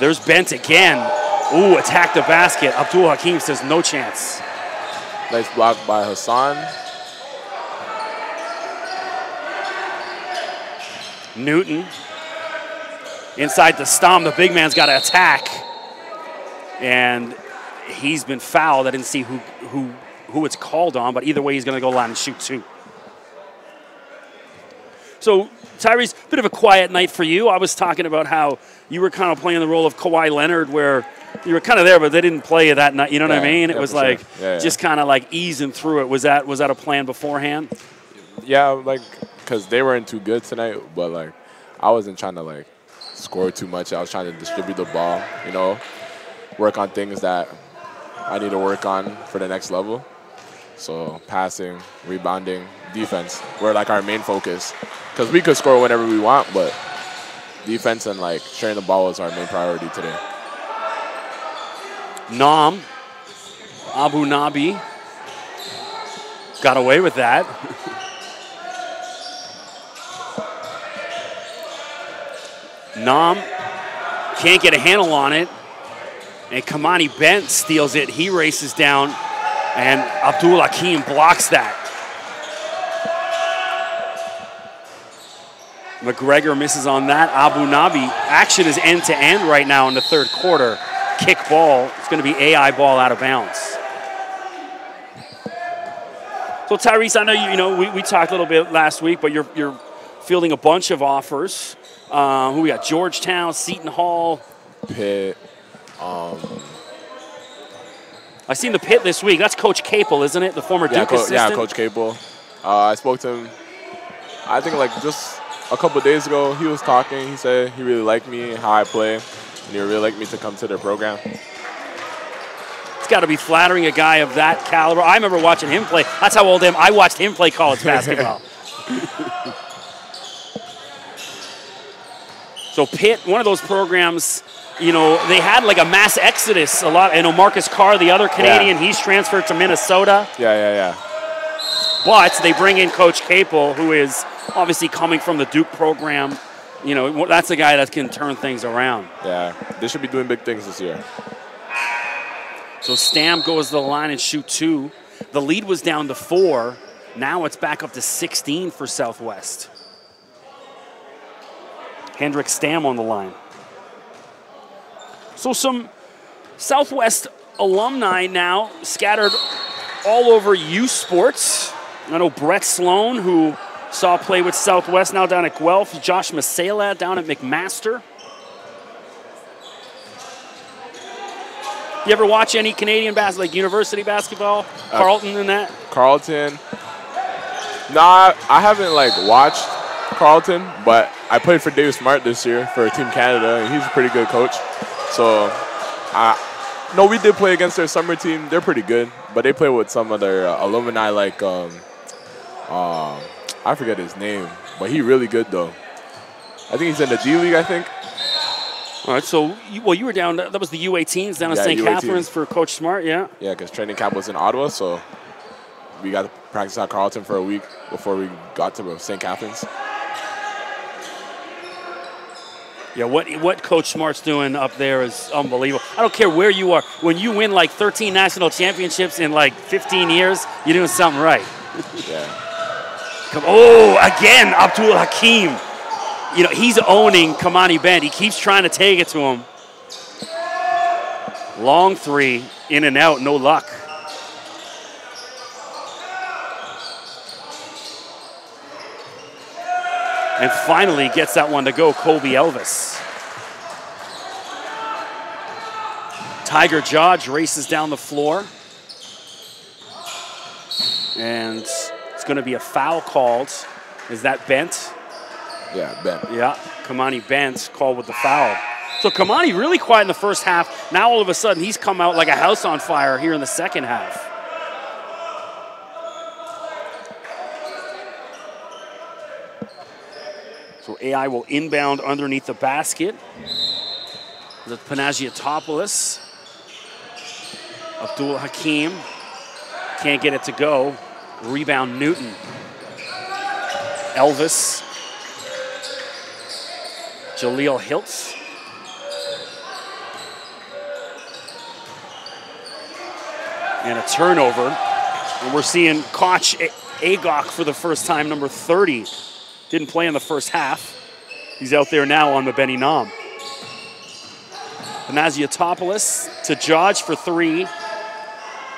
There's Bent again. Ooh, attack the basket. Abdul Hakim says no chance. Nice block by Hassan. Newton. Inside the Stom, the big man's got to attack. And he's been fouled. I didn't see who it's called on, but either way, he's going to go line and shoot two. So, Tyrese, bit of a quiet night for you. I was talking about how you were kind of playing the role of Kawhi Leonard, where you were kind of there, but they didn't play you that night. You know what I mean? It was like just kind of like easing through it. Was that a plan beforehand? Yeah, like because they weren't too good tonight, but like I wasn't trying to like score too much. I was trying to distribute the ball, you know, work on things that I need to work on for the next level. So passing, rebounding, defense were like our main focus. Because we could score whenever we want, but defense and like sharing the ball is our main priority today. Nam, Abu Nabi, got away with that. Nam can't get a handle on it, and Kamani Bent steals it. He races down, and Abdul Hakim blocks that. McGregor misses on that. Abu Nabi. Action is end-to-end right now in the third quarter. Kick ball. It's going to be AI ball out of bounds. So Tyrese, I know we talked a little bit last week, but you're fielding a bunch of offers. Who we got? Georgetown, Seton Hall, Pitt. I seen the Pitt this week. That's Coach Capel, isn't it? The former Duke assistant. Yeah, Coach Capel. I spoke to him. I think like just a couple of days ago, he was talking. He said he really liked me and how I play, and he really liked me to come to their program. It's got to be flattering, a guy of that caliber. I remember watching him play. That's how old I am. I watched him play college basketball. So Pitt, one of those programs, you know, they had like a mass exodus. A lot. I know Marcus Carr, the other Canadian, he's transferred to Minnesota. Yeah. But they bring in Coach Capel, who is obviously coming from the Duke program. You know, that's a guy that can turn things around. Yeah, they should be doing big things this year. So Stam goes to the line and shoot two. The lead was down to 4. Now it's back up to 16 for Southwest. Hendrick Stam on the line. So some Southwest alumni now scattered all over U Sports. I know Brett Sloan, who saw play with Southwest, now down at Guelph. Josh Masela down at McMaster. You ever watch any Canadian basketball, like university basketball? Carleton and that? Carleton. Nah, I haven't like watched Carleton, but I played for Dave Smart this year for Team Canada, and he's a pretty good coach. So, no, we did play against their summer team. They're pretty good, but they play with some of their alumni like, I forget his name, but he's really good though. I think he's in the D League, I think. All right, so, you were down, that was the U18s down in St. Catharines for Coach Smart, yeah? Yeah, because training camp was in Ottawa, so we got to practice at Carleton for a week before we got to St. Catharines. Yeah, what Coach Smart's doing up there is unbelievable. I don't care where you are. When you win like 13 national championships in like 15 years, you're doing something right. Yeah. Oh, again, Abdul Hakim. you know, he's owning Kamani Bent. He keeps trying to take it to him. Long three, in and out, no luck. And finally gets that one to go, Kobe Elvis. Tiger Judge races down the floor. And it's going to be a foul called. Is that Bent? Yeah, Bent. Yeah, Kamani Bent called with the foul. So Kamani really quiet in the first half. Now all of a sudden he's come out like a house on fire here in the second half. So AI will inbound underneath the basket. The Panagiotopoulos. Abdul Hakim can't get it to go. Rebound Newton. Elvis. Jaleel Hiltz. And a turnover. And we're seeing Koch Agok for the first time, number 30. Didn't play in the first half. He's out there now on the Benny Nam. Panagiotopoulos to Judge for three.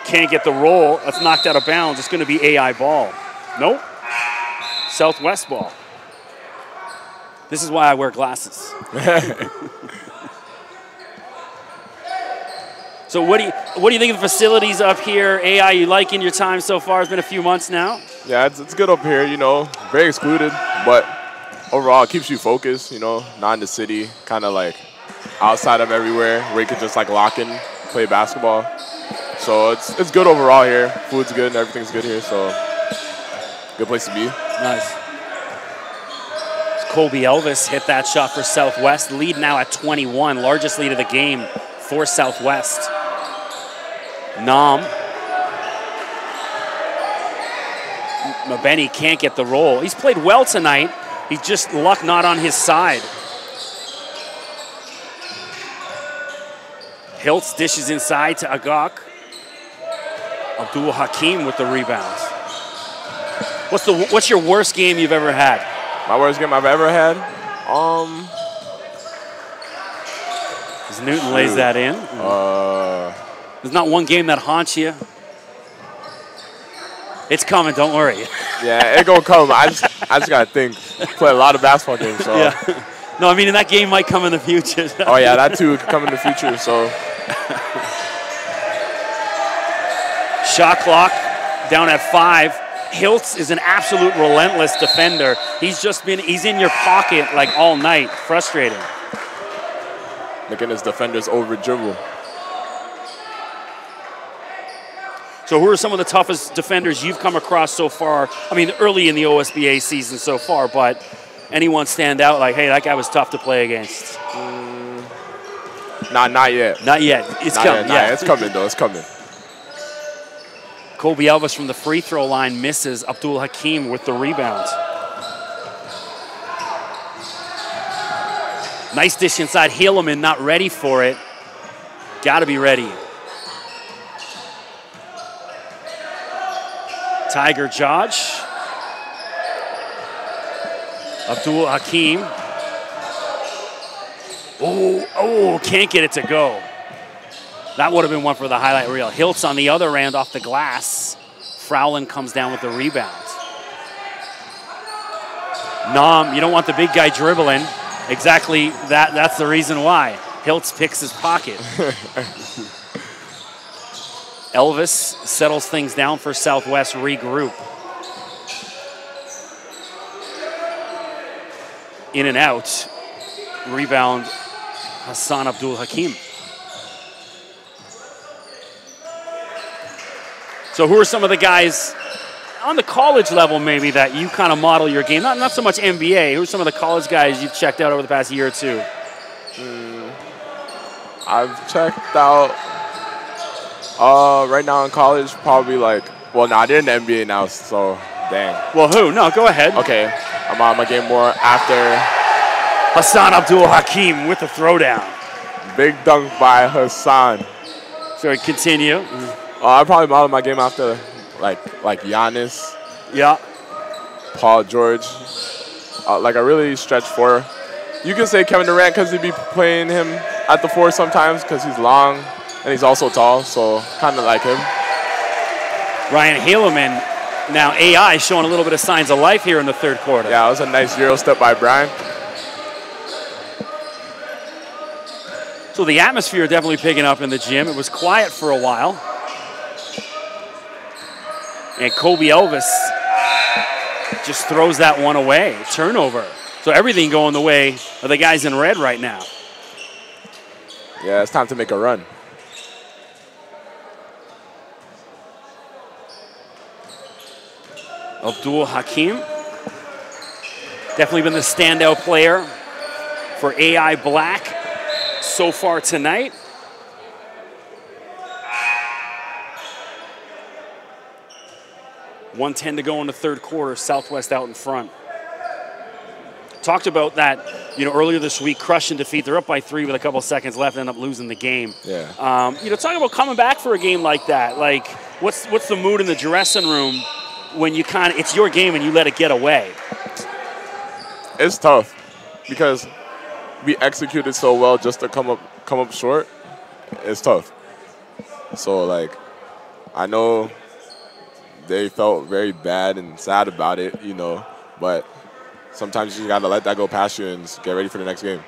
Can't get the roll. That's knocked out of bounds. It's going to be AI ball. Nope. Southwest ball. This is why I wear glasses. So what do you think of the facilities up here? AI, you liking your time so far? It's been a few months now. Yeah, it's good up here, you know, very excluded, but overall it keeps you focused, you know, not in the city, kind of like outside of everywhere where you can just like lock in, play basketball. So it's good overall here. Food's good and everything's good here, so good place to be. Nice. Kobe Elvis hit that shot for Southwest. Lead now at 21, largest lead of the game for Southwest. Nam. Mabeni can't get the roll. He's played well tonight. He's just luck not on his side. Hiltz dishes inside to Agok. Abdul Hakim with the rebound. What's your worst game you've ever had? My worst game I've ever had? As Newton lays that in. There's not one game that haunts you. It's coming, don't worry. Yeah, it gonna come. I just gotta think. Play a lot of basketball games, so. Yeah. No, I mean, and that game might come in the future. Oh yeah, that too could come in the future, so. Shot clock down at 5. Hiltz is an absolute relentless defender. He's in your pocket like all night. Frustrating. Making his defenders over dribble. So who are some of the toughest defenders you've come across so far? I mean, early in the OSBA season so far, but anyone stand out like, hey, that guy was tough to play against? Not yet. Not yet. It's coming. Yeah, it's coming though. It's coming. Kobe Elvis from the free throw line misses. Abdul Hakim with the rebound. Nice dish inside. Hilleman not ready for it. Got to be ready. Tiger Judge. Abdul Hakim. Oh, can't get it to go. That would have been one for the highlight reel. Hiltz on the other end off the glass. Frowlin comes down with the rebound. Nam, you don't want the big guy dribbling. Exactly that's the reason why. Hiltz picks his pocket. Elvis settles things down for Southwest, regroup. In and out. Rebound, Hassan Abdul Hakim. So who are some of the guys on the college level maybe that you kind of model your game? Not so much NBA. Who are some of the college guys you've checked out over the past year or two? I've checked out right now in college probably like, well, nah, they're in the NBA now, so dang. Well, who? No, go ahead. Okay, I'm on my game more after. Hassan Abdul Hakim with the throwdown. Big dunk by Hassan. So continue. I probably model my game after like Giannis. Yeah. Paul George. like a really stretch four. You can say Kevin Durant because he'd be playing him at the four sometimes because he's long and he's also tall, so kind of like him. Ryan Haleman, now AI, showing a little bit of signs of life here in the third quarter. Yeah, it was a nice Euro step by Brian. So the atmosphere definitely picking up in the gym. It was quiet for a while. And Kobe Elvis just throws that one away. Turnover. So everything going the way of the guys in red right now. Yeah, it's time to make a run. Abdul Hakim. Definitely been the standout player for AI Black so far tonight. .110 to go in the third quarter. Southwest out in front. Talked about that, earlier this week, crush and defeat. They're up by 3 with a couple seconds left, end up losing the game. Yeah. Talking about coming back for a game like that. Like, what's the mood in the dressing room when you it's your game and you let it get away? It's tough because we executed so well just to come up short. It's tough. So like, I know they felt very bad and sad about it, but sometimes you gotta let that go past you and get ready for the next game.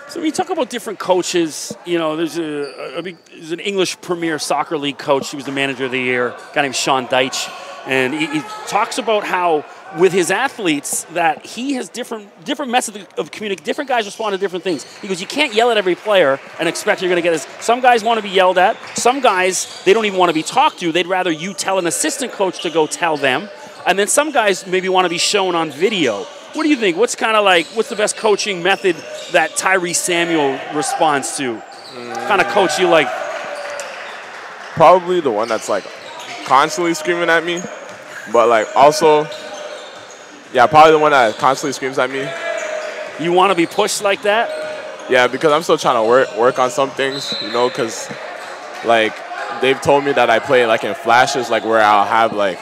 So when you talk about different coaches, there's there's an English Premier Soccer League coach. He was the manager of the year, a guy named Sean Deitch, and he talks about how with his athletes that he has different methods of communication. Different guys respond to different things. He goes, you can't yell at every player and expect you're going to get this. Some guys want to be yelled at. Some guys, they don't even want to be talked to. They'd rather you tell an assistant coach to go tell them. And then some guys maybe want to be shown on video. What do you think? What's the best coaching method that Tyrese Samuel responds to? Kind of coach you like? Probably the one that's like constantly screaming at me, but like also, yeah, probably the one that constantly screams at me. You want to be pushed like that? Yeah, because I'm still trying to work on some things, because like they've told me that I play like in flashes, like where I'll have like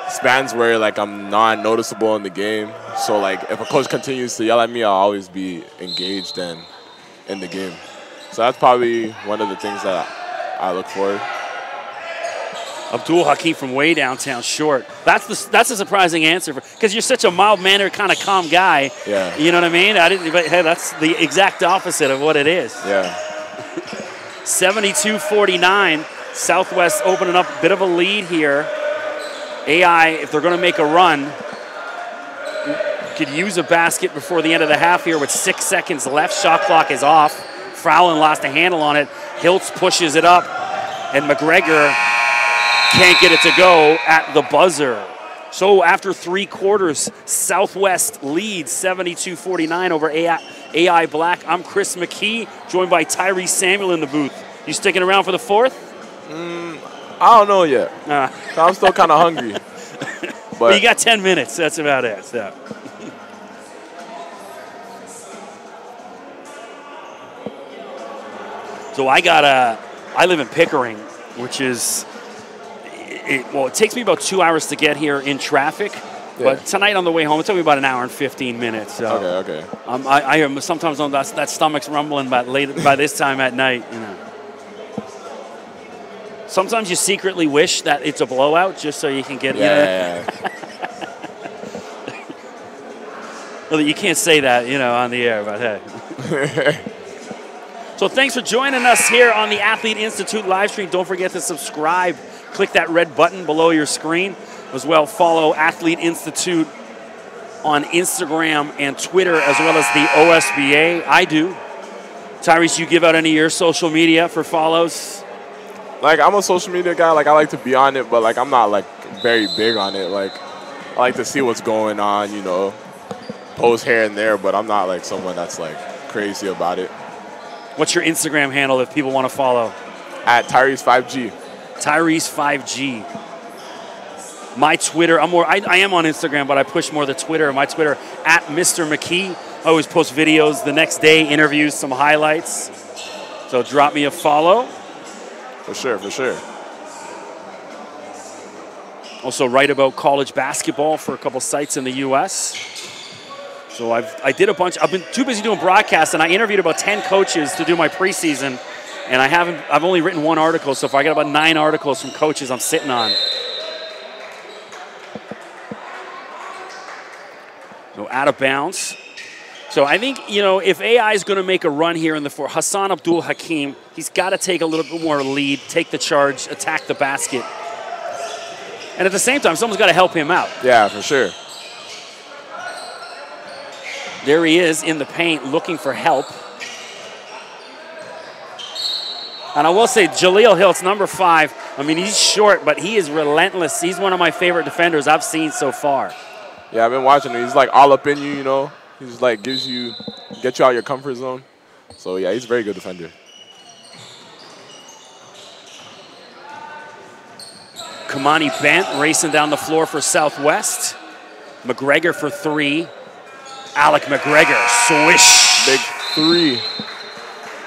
spans where like I'm not noticeable in the game. So like if a coach continues to yell at me, I'll always be engaged and in the game. So that's probably one of the things that I look for. Abdul Hakim from way downtown short. That's a surprising answer because you're such a mild-mannered, kind of calm guy. Yeah. You know what I mean? But hey, that's the exact opposite of what it is. Yeah. 72-49. Southwest opening up a bit of a lead here. AI, if they're going to make a run, could use a basket before the end of the half here with 6 seconds left. Shot clock is off. Frowlin lost a handle on it. Hiltz pushes it up, and McGregor can't get it to go at the buzzer. So after 3 quarters, Southwest leads 72-49 over AI Black. I'm Chris McKee, joined by Tyrese Samuel in the booth. You sticking around for the fourth? I don't know yet. I'm still kind of hungry. But you got 10 minutes. That's about it. So. So I live in Pickering, which is, it takes me about 2 hours to get here in traffic. Yeah. But tonight on the way home, it took me about an hour and 15 minutes. So okay. I am sometimes on that stomach's rumbling by this time at night. Sometimes you secretly wish that it's a blowout just so you can get. Yeah. Well, you can't say that, on the air, but hey. So thanks for joining us here on the Athlete Institute live stream. Don't forget to subscribe. Click that red button below your screen. As well, follow Athlete Institute on Instagram and Twitter, as well as the OSBA. I do. Tyrese, you give out any of your social media for follows? Like, I'm a social media guy. Like, I like to be on it, but, like, I'm not, like, very big on it. Like, I like to see what's going on, post here and there, but I'm not, like, someone that's, like, crazy about it. What's your Instagram handle if people want to follow? At Tyrese5G. Tyrese5G. My Twitter, I am on Instagram, but I push more the Twitter. My Twitter, at Mr. McKee. I always post videos the next day, interviews, some highlights. So drop me a follow. For sure. Also write about college basketball for a couple sites in the U.S. So I did a bunch. I've been too busy doing broadcasts, and I interviewed about 10 coaches to do my preseason, and I've only written one article. So if I got about 9 articles from coaches I'm sitting on. So out of bounds. So I think, if AI is going to make a run here in the four, Hassan Abdul Hakim, he's got to take a little bit more lead, take the charge, attack the basket. And at the same time, someone's got to help him out. Yeah, for sure. There he is in the paint looking for help. And I will say, Jaleel Hiltz, number 5, I mean, he's short, but he is relentless. He's one of my favorite defenders I've seen so far. Yeah, I've been watching him. He's like all up in you, He's like gets you out of your comfort zone. So, yeah, he's a very good defender. Kamani Bent racing down the floor for Southwest. McGregor for 3. Alec McGregor, swish. Big 3.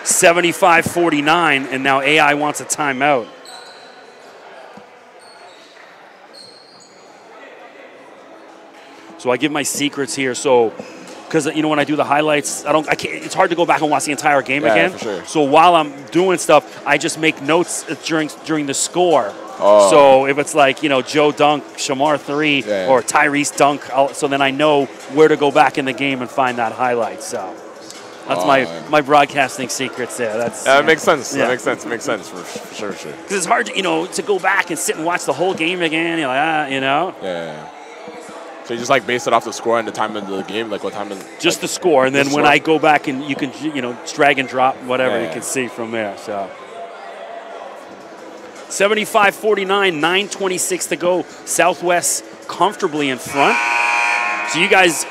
75-49, and now AI wants a timeout. So I give my secrets here. So, because when I do the highlights, it's hard to go back and watch the entire game again. For sure. So while I'm doing stuff, I just make notes during the score. Oh. So if it's like, Joe dunk, Shamar 3, or Tyrese dunk, so then I know where to go back in the game and find that highlight. So that's my broadcasting secrets there. That makes sense. Yeah. That makes sense for sure. Because it's hard, to go back and sit and watch the whole game again. You're like, Yeah. So you just like base it off the score and the time of the game, like what time is just the score, and then when I go back and you can, drag and drop whatever you can see from there. So 75-49, 9:26 to go. Southwest comfortably in front. So you guys,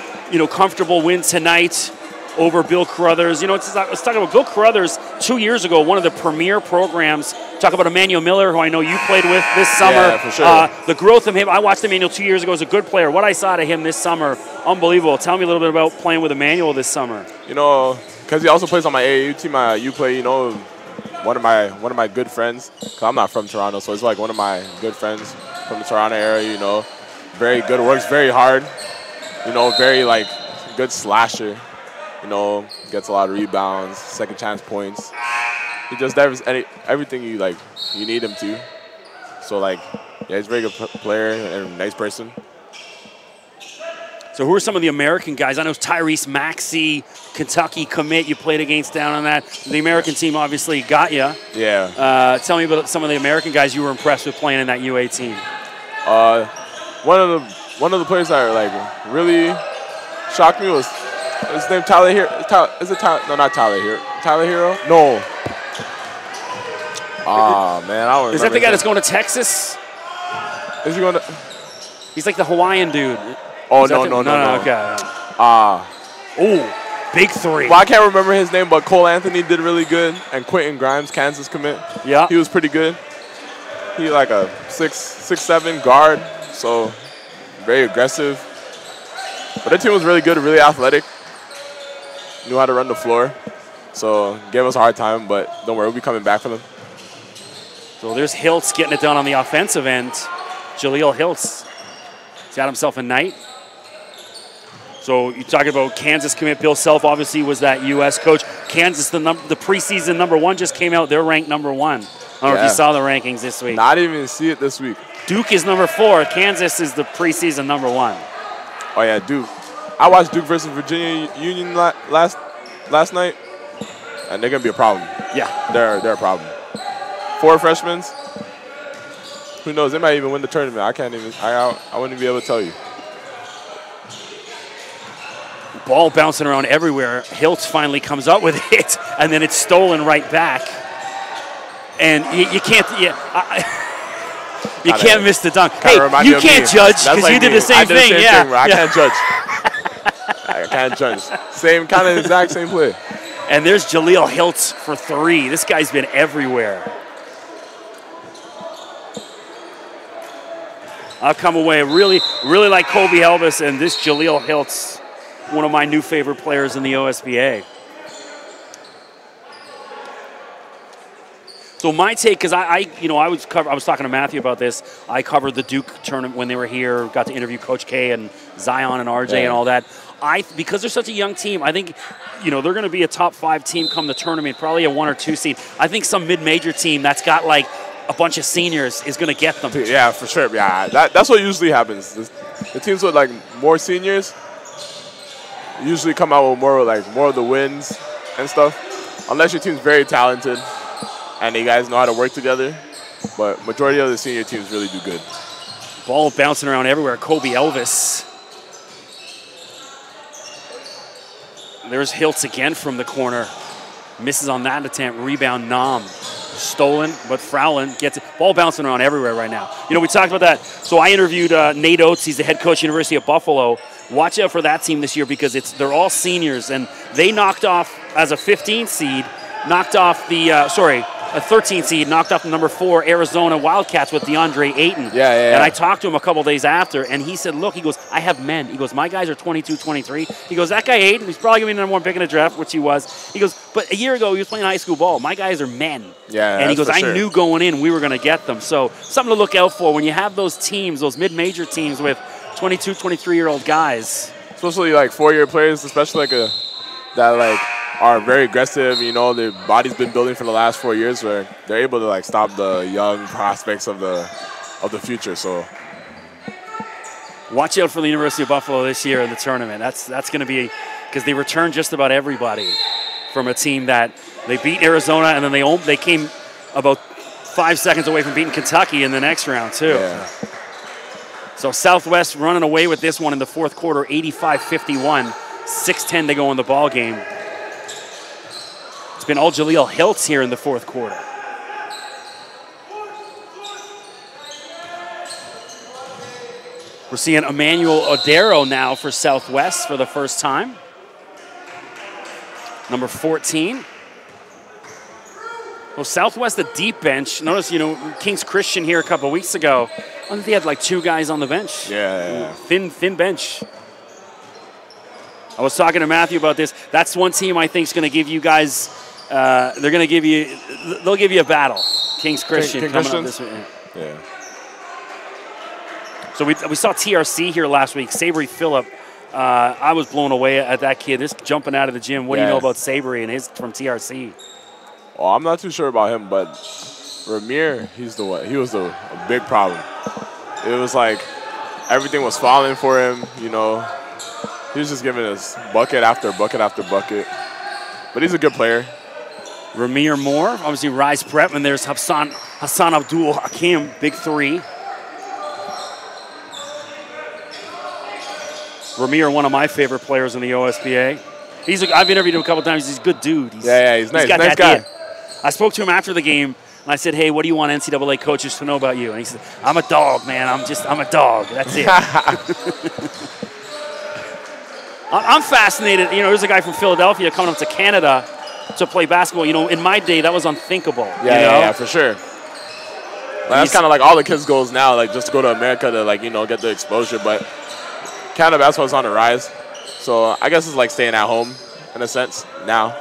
comfortable win tonight over Bill Carruthers. I was talking about Bill Carruthers 2 years ago, one of the premier programs. Talk about Emmanuel Miller, who I know you played with this summer. Yeah, for sure. The growth of him, I watched Emmanuel 2 years ago as a good player. What I saw to him this summer, unbelievable. Tell me a little bit about playing with Emmanuel this summer. Because he also plays on my AAU team, my U play, one of my good friends. Cause I'm not from Toronto, so it's like one of my good friends from the Toronto area, very good, works very hard, very like good slasher, gets a lot of rebounds, second chance points. He just does everything you need him to. So he's a very good player and a nice person. So who are some of the American guys? I know Tyrese Maxey, Kentucky commit. You played against down on that. The American team obviously got you. Yeah. Tell me about some of the American guys you were impressed with playing in that UA team. One of the players that really shocked me was his name Tyler Hero. Is it Tyler? No, not Tyler Hero. Tyler Hero? No. Man, I don't remember. Is that the guy that's going to Texas? Is he going to? He's like the Hawaiian dude. Oh, no. Okay. Big 3. Well, I can't remember his name, but Cole Anthony did really good. And Quentin Grimes, Kansas commit. Yeah. He was pretty good. He like a 6'7" guard, so very aggressive. But their team was really good, really athletic. Knew how to run the floor. So gave us a hard time, but don't worry, we'll be coming back for them. So there's Hiltz getting it done on the offensive end. Jaleel Hiltz. He's got himself a night. So you're talking about Kansas commit. Bill Self obviously was that U.S. coach. Kansas, the preseason #1 just came out. They're ranked #1. I don't know if you saw the rankings this week. Not even see it this week. Duke is #4. Kansas is the preseason #1. Oh, yeah, Duke. I watched Duke versus Virginia Union last night, and they're going to be a problem. Yeah. They're a problem. 4 freshmen. Who knows? They might even win the tournament. I wouldn't be able to tell you. Ball bouncing around everywhere. Hiltz finally comes up with it, and then it's stolen right back. And you can't. You can't miss the dunk. Hey, you can't judge because you did the same thing. I can't judge. I can't judge. Exact same play. And there's Jaleel Hiltz for 3. This guy's been everywhere. I'll come away really like Kobe Elvis, and this Jaleel Hiltz, one of my new favorite players in the OSBA. So my take, because I was talking to Matthew about this. I covered the Duke tournament when they were here. Got to interview Coach K and Zion and RJ and all that. because they're such a young team, I think, they're going to be a top 5 team come the tournament, probably a 1 or 2 seed. I think some mid-major team that's got like a bunch of seniors is going to get them. Yeah, for sure. Yeah, that's what usually happens. The teams with like more seniors usually come out with more of the wins and stuff, unless your team's very talented and you guys know how to work together. But majority of the senior teams really do good. Ball bouncing around everywhere. Kobe Elvis. There's Hiltz again from the corner. Misses on that attempt. Rebound, Nam. Stolen, but Frowlin gets it. Ball bouncing around everywhere right now. We talked about that. So I interviewed Nate Oates. He's the head coach, University of Buffalo. Watch out for that team this year because they're all seniors, and they knocked off, as a 15 seed, a 13 seed, knocked off the number 4 Arizona Wildcats with DeAndre Ayton. Yeah. And I talked to him a couple days after, and he said, look, he goes, I have men. He goes, my guys are 22, 23. He goes, that guy Ayton, he's probably going to be the number 1 pick in the draft, which he was. He goes, but a year ago, he was playing high school ball. My guys are men. Yeah, and he goes, I knew going in we were going to get them. So something to look out for when you have those teams, those mid-major teams with 22, 23-year-old guys. Especially like 4-year players, especially that are very aggressive. Their body's been building for the last 4 years, where they're able to stop the young prospects of the future. So watch out for the University of Buffalo this year in the tournament. That's going to be because they returned just about everybody from a team that they beat Arizona, and then they came about 5 seconds away from beating Kentucky in the next round too. Yeah. So Southwest running away with this one in the fourth quarter, 85-51. 6:10 to go in the ball game. It's been all Jaleel Hiltz here in the fourth quarter. We're seeing Emmanuel Odero now for Southwest for the first time. Number 14. Well, Southwest, the deep bench. Notice, King's Christian here a couple weeks ago. I think they had like 2 guys on the bench. Yeah. Thin bench. I was talking to Matthew about this. That's one team I think is going to give you guys. They'll give you a battle. King's Christian coming up this week. Yeah. So we saw TRC here last week. Savory Phillip. I was blown away at that kid. Just jumping out of the gym. What do you know about Savory and his from TRC? Well, I'm not too sure about him, but Ramir, he was a big problem. It was like everything was falling for him, He was just giving us bucket after bucket after bucket. But he's a good player. Ramir Moore, obviously Rise Prep, and there's Hassan Abdul Hakim, big 3. Ramir, one of my favorite players in the OSBA. I've interviewed him a couple times. He's a good dude. He's nice. He's got nice guy. I spoke to him after the game, and I said, hey, what do you want NCAA coaches to know about you? And he said, I'm a dog, man. I'm a dog. That's it. I'm fascinated. There's a guy from Philadelphia coming up to Canada to play basketball. In my day, that was unthinkable. Yeah, for sure. That's kind of like all the kids' goals now, just to go to America to, get the exposure. But Canada basketball is on the rise. So I guess it's like staying at home in a sense now.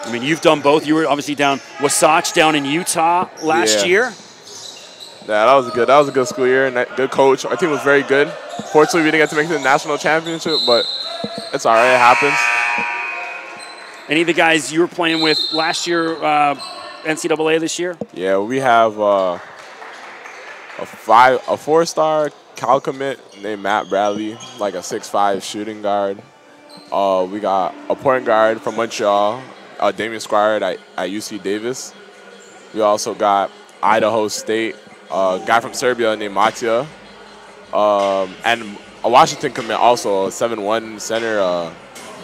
I mean, you've done both. You were obviously Wasatch down in Utah last year. Yeah, that was a good school year and good coach. Our team was very good. Fortunately, we didn't get to make it to the national championship, but it's all right. It happens. Any of the guys you were playing with last year, NCAA this year? Yeah, we have a 4-star Cal commit named Matt Bradley, like a 6'5" shooting guard. We got a point guard from Montreal, Damian Squire at UC Davis. We also got Idaho State, a guy from Serbia named Matija, and a Washington commit also, a 7'1" center,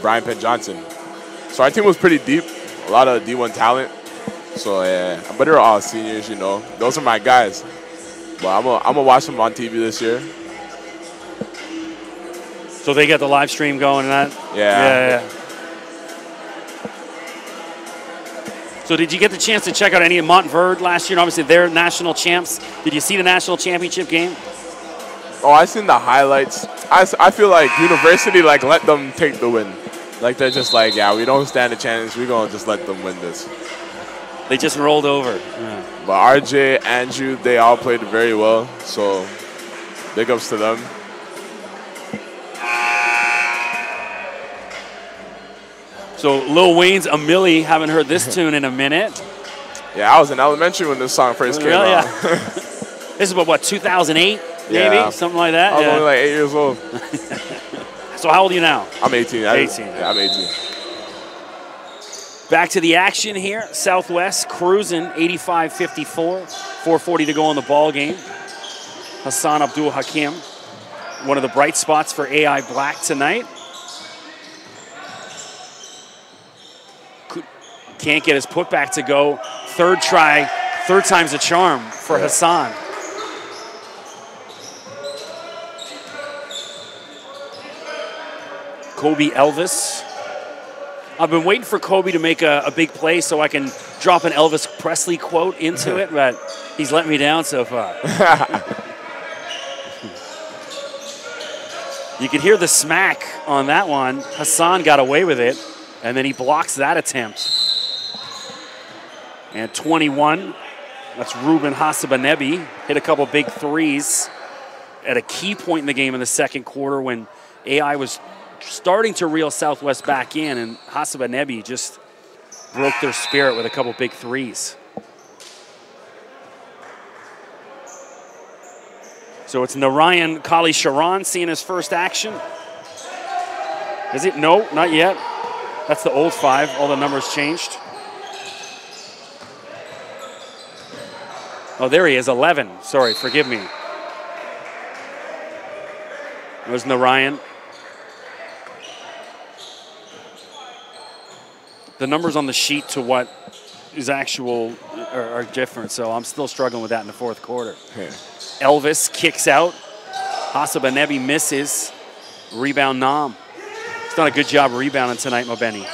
Brian Penn Johnson. So our team was pretty deep, a lot of D1 talent. So yeah, but they're all seniors, Those are my guys. But I'm gonna watch them on TV this year. So they got the live stream going and that? Yeah. So did you get the chance to check out any of Montverde last year? And obviously they're national champs. Did you see the national championship game? Oh, I seen the highlights. I feel like University let them take the win. They're just yeah, we don't stand a chance. We're gonna just let them win this. They just rolled over. Yeah. But RJ, Andrew, they all played very well. So big ups to them. So Lil Wayne's A Milli, haven't heard this tune in a minute. Yeah, I was in elementary when this song first came out. Yeah. This is about, what, 2008, maybe? Yeah. Something like that? I was only like 8 years old. So how old are you now? I'm 18. 18. Yeah, I'm 18. Back to the action here. Southwest cruising 85-54. 4:40 to go in the ball game. Hassan Abdul Hakim, one of the bright spots for AI Black tonight. Can't get his putback to go. Third try, third time's a charm for Hassan. Kobe Elvis. I've been waiting for Kobe to make a big play so I can drop an Elvis Presley quote into it, but he's let me down so far. You could hear the smack on that one. Hassan got away with it, and then he blocks that attempt. And 21, that's Ruben Hasabanebi. Hit a couple big threes at a key point in the game in the second quarter when AI was starting to reel Southwest back in, and Hasabanebi just broke their spirit with a couple big threes. So it's Narayan Kali Sharan seeing his first action. Is it? No, not yet. That's the old 5. All the numbers changed. Oh, there he is, 11. Sorry, forgive me. There's Narayan. The numbers on the sheet to what is actual are different, so I'm still struggling with that in the fourth quarter. Yeah. Elvis kicks out. Hasabanebi misses. Rebound Nam. He's done a good job rebounding tonight, Mobeni.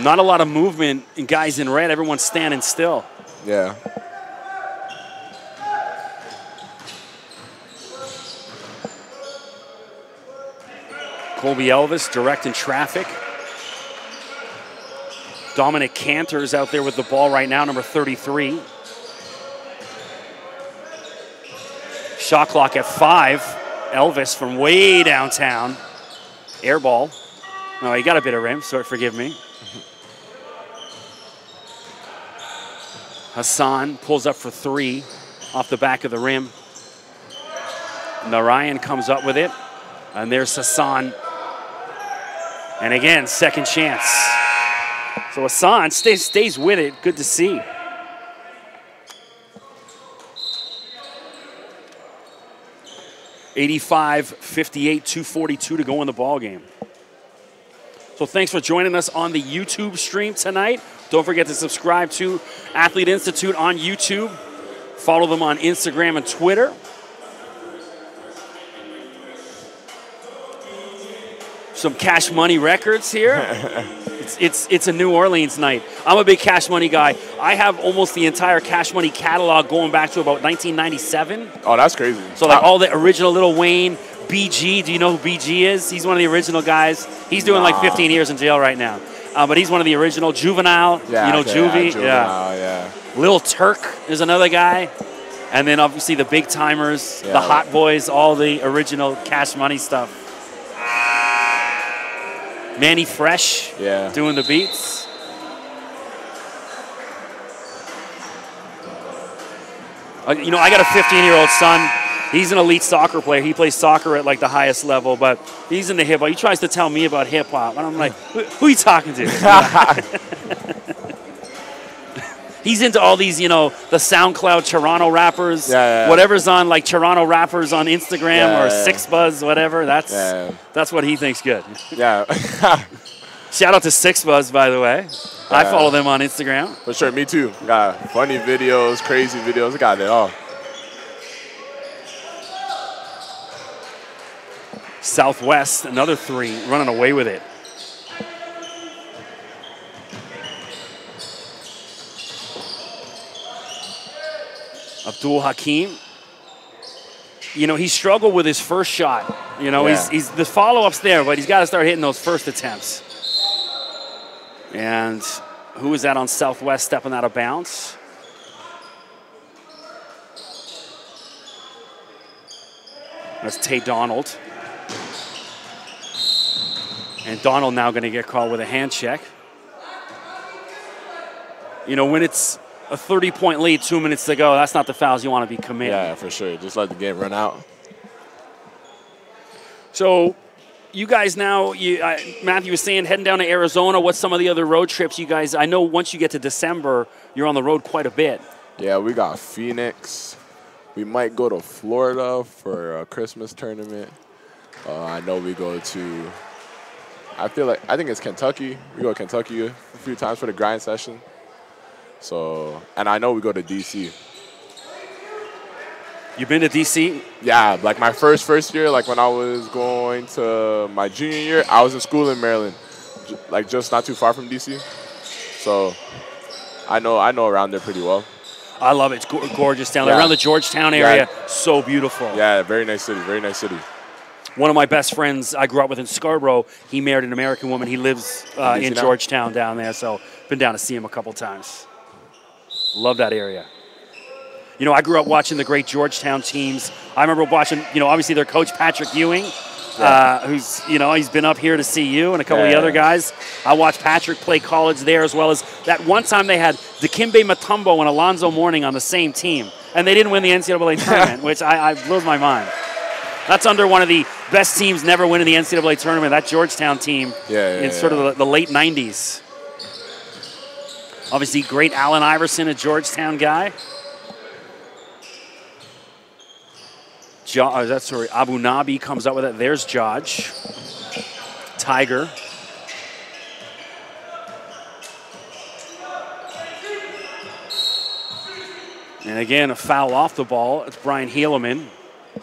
Not a lot of movement in guys in red. Everyone's standing still. Yeah. Colby Elvis directing traffic. Dominic Cantor's out there with the ball right now, number 33. Shot clock at 5. Elvis from way downtown. Air ball. No, he got a bit of rim, so forgive me. Hassan pulls up for 3 off the back of the rim. Narayan comes up with it. And there's Hassan. And again, second chance. So Hassan stays with it. Good to see. (85-58), 2:42 to go in the ball game. So thanks for joining us on the YouTube stream tonight. Don't forget to subscribe to Athlete Institute on YouTube. Follow them on Instagram and Twitter. Some Cash Money records here. It's a New Orleans night. I'm a big Cash Money guy. I have almost the entire Cash Money catalog going back to about 1997. Oh, that's crazy. So like all the original Lil Wayne, BG. Do you know who BG is? He's one of the original guys. He's doing like 15 years in jail right now. But he's one of the original. Juvenile, yeah, you know, okay, Juvie. Juvenile, yeah. Lil Turk is another guy. And then obviously the big timers, the Hot Boys, all the original Cash Money stuff. Manny Fresh doing the beats. You know, I got a 15-year-old son. He's an elite soccer player. He plays soccer at like the highest level, but he's into hip-hop. He tries to tell me about hip-hop, and I'm like, who are you talking to? He's into all these, you know, the SoundCloud Toronto rappers, whatever's on like Toronto rappers on Instagram or Six Buzz, whatever. That's what he thinks good. Yeah. Shout out to Six Buzz, by the way. I follow them on Instagram. For sure, me too. Got funny videos, crazy videos. Got it all. Southwest, another 3, running away with it. Abdul Hakim, you know, he struggled with his first shot. You know, he's the follow-up's there, but he's got to start hitting those first attempts. And who is that on Southwest stepping out of bounds? That's Tay Donald. And Donald now going to get called with a hand check. You know, when it's a 30-point lead, 2 minutes to go, that's not the fouls you want to be committing. Yeah, for sure. Just let the game run out. So you guys now, Matthew was saying heading down to Arizona. What's some of the other road trips you guys? I know once you get to December, you're on the road quite a bit. Yeah, we got Phoenix. We might go to Florida for a Christmas tournament. I know we go to, I think it's Kentucky. We go to Kentucky a few times for the grind session. So, and I know we go to D.C. You've been to D.C.? Yeah, like my first year, like when I was going to my junior year, I was in school in Maryland, like just not too far from D.C. So I know around there pretty well. I love it. It's gorgeous down there. Around the Georgetown area, so beautiful. Yeah, very nice city, very nice city. One of my best friends I grew up with in Scarborough, he married an American woman. He lives in Georgetown down there, so been down to see him a couple times. Love that area. You know, I grew up watching the great Georgetown teams. I remember watching, you know, obviously their coach, Patrick Ewing, who's, you know, he's been up here to see you and a couple of the other guys. I watched Patrick play college there, as well as that one time they had Dikembe Mutombo and Alonzo Mourning on the same team, and they didn't win the NCAA tournament, which I blows my mind. That's under one of the best teams never winning the NCAA tournament, that Georgetown team in sort of the late 90s. Obviously, great Allen Iverson, a Georgetown guy. Abu Nabi comes up with it. There's Judge. Tiger. And again, a foul off the ball. It's Brian Helaman,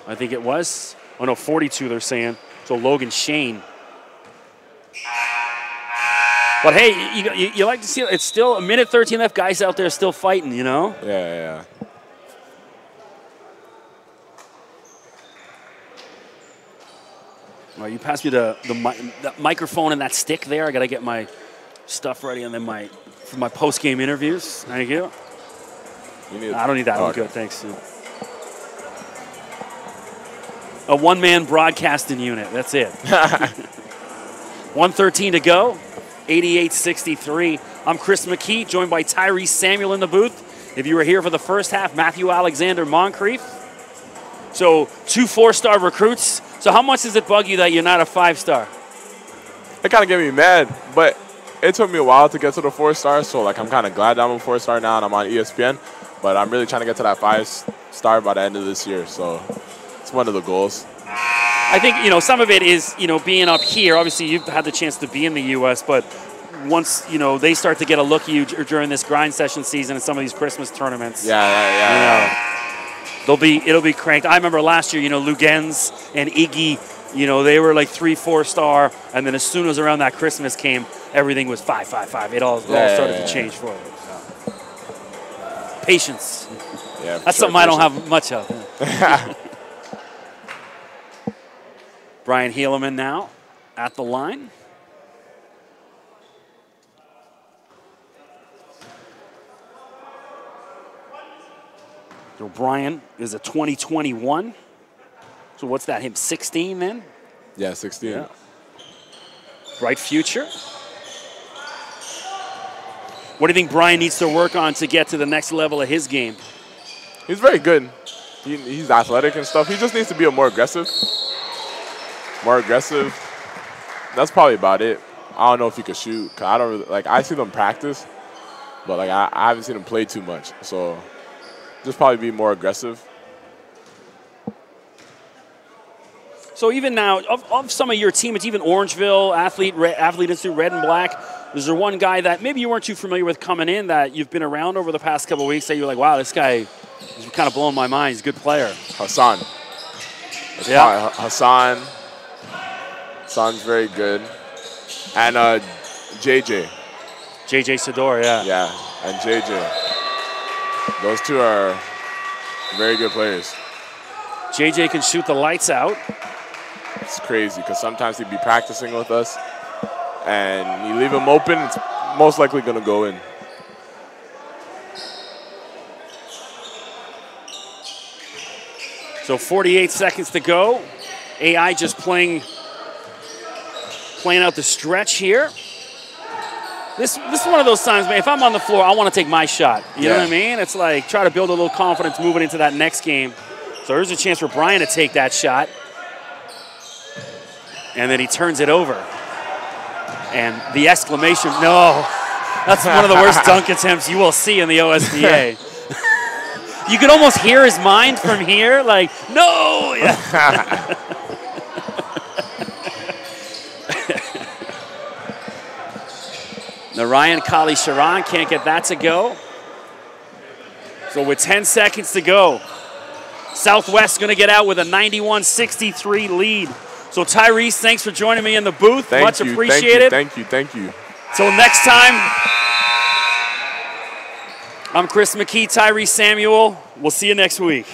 I think it was. Oh, no, 42 they're saying. So Logan Shane. But hey, you like to see it. It's still a minute 13 left. Guys out there still fighting, you know? Yeah. All right, you pass me the microphone and that stick there. I got to get my stuff ready and then for my post-game interviews. Thank you. I don't need that. I'm good, thanks. A one-man broadcasting unit. That's it. 1:13 to go. 88-63. I'm Chris McKee, joined by Tyrese Samuel in the booth. If you were here for the first half, Matthew Alexander Moncrief. So 2 4-star recruits. So how much does it bug you that you're not a 5-star? It kind of get me mad, but it took me a while to get to the 4-star. So like I'm kind of glad that I'm a 4-star now and I'm on ESPN. But I'm really trying to get to that 5-star by the end of this year. So it's one of the goals. I think, you know, some of it is, you know, being up here. Obviously, you've had the chance to be in the U.S., but once, you know, they start to get a look at you during this grind session season and some of these Christmas tournaments. You know, it'll be cranked. I remember last year, you know, Lugens and Iggy, you know, they were like 3 4-star, and then as soon as around that Christmas came, everything was 5 5 5. It all started to change for them. So. Patience. Yeah, that's something I don't have much of. Brian Helaman now at the line. So Brian is a 2021. So what's that, him 16 then? Yeah, 16. Yeah. Bright future. What do you think Brian needs to work on to get to the next level of his game? He's very good. He's athletic and stuff. He just needs to be more aggressive. That's probably about it. I don't know if he could shoot. 'Cause I don't really, like, I see them practice, but like I haven't seen him play too much. So just probably be more aggressive. So even now, of some of your team, it's even Orangeville, Athlete Institute, Red and Black. Is there one guy that maybe you weren't too familiar with coming in that you've been around over the past couple of weeks that you're like, wow, this guy is kind of blowing my mind. He's a good player. Hassan. Yeah. Hassan's very good. And JJ. JJ Sador, yeah. Yeah, and JJ. Those two are very good players. JJ can shoot the lights out. It's crazy because sometimes he'd be practicing with us, and you leave him open, it's most likely going to go in. So 48 seconds to go. AI just playing out the stretch here. This is one of those times, man, if I'm on the floor, I want to take my shot. You know what I mean? It's like try to build a little confidence moving into that next game. So there's a chance for Brian to take that shot. And then he turns it over. And the exclamation, no. That's one of the worst dunk attempts you will see in the OSBA. You could almost hear his mind from here, like, no! Narayan Kali Sharan can't get that to go. So with 10 seconds to go, Southwest going to get out with a 91-63 lead. So Tyrese, thanks for joining me in the booth. Much appreciated. Thank you. Till next time, I'm Chris McKee, Tyrese Samuel. We'll see you next week.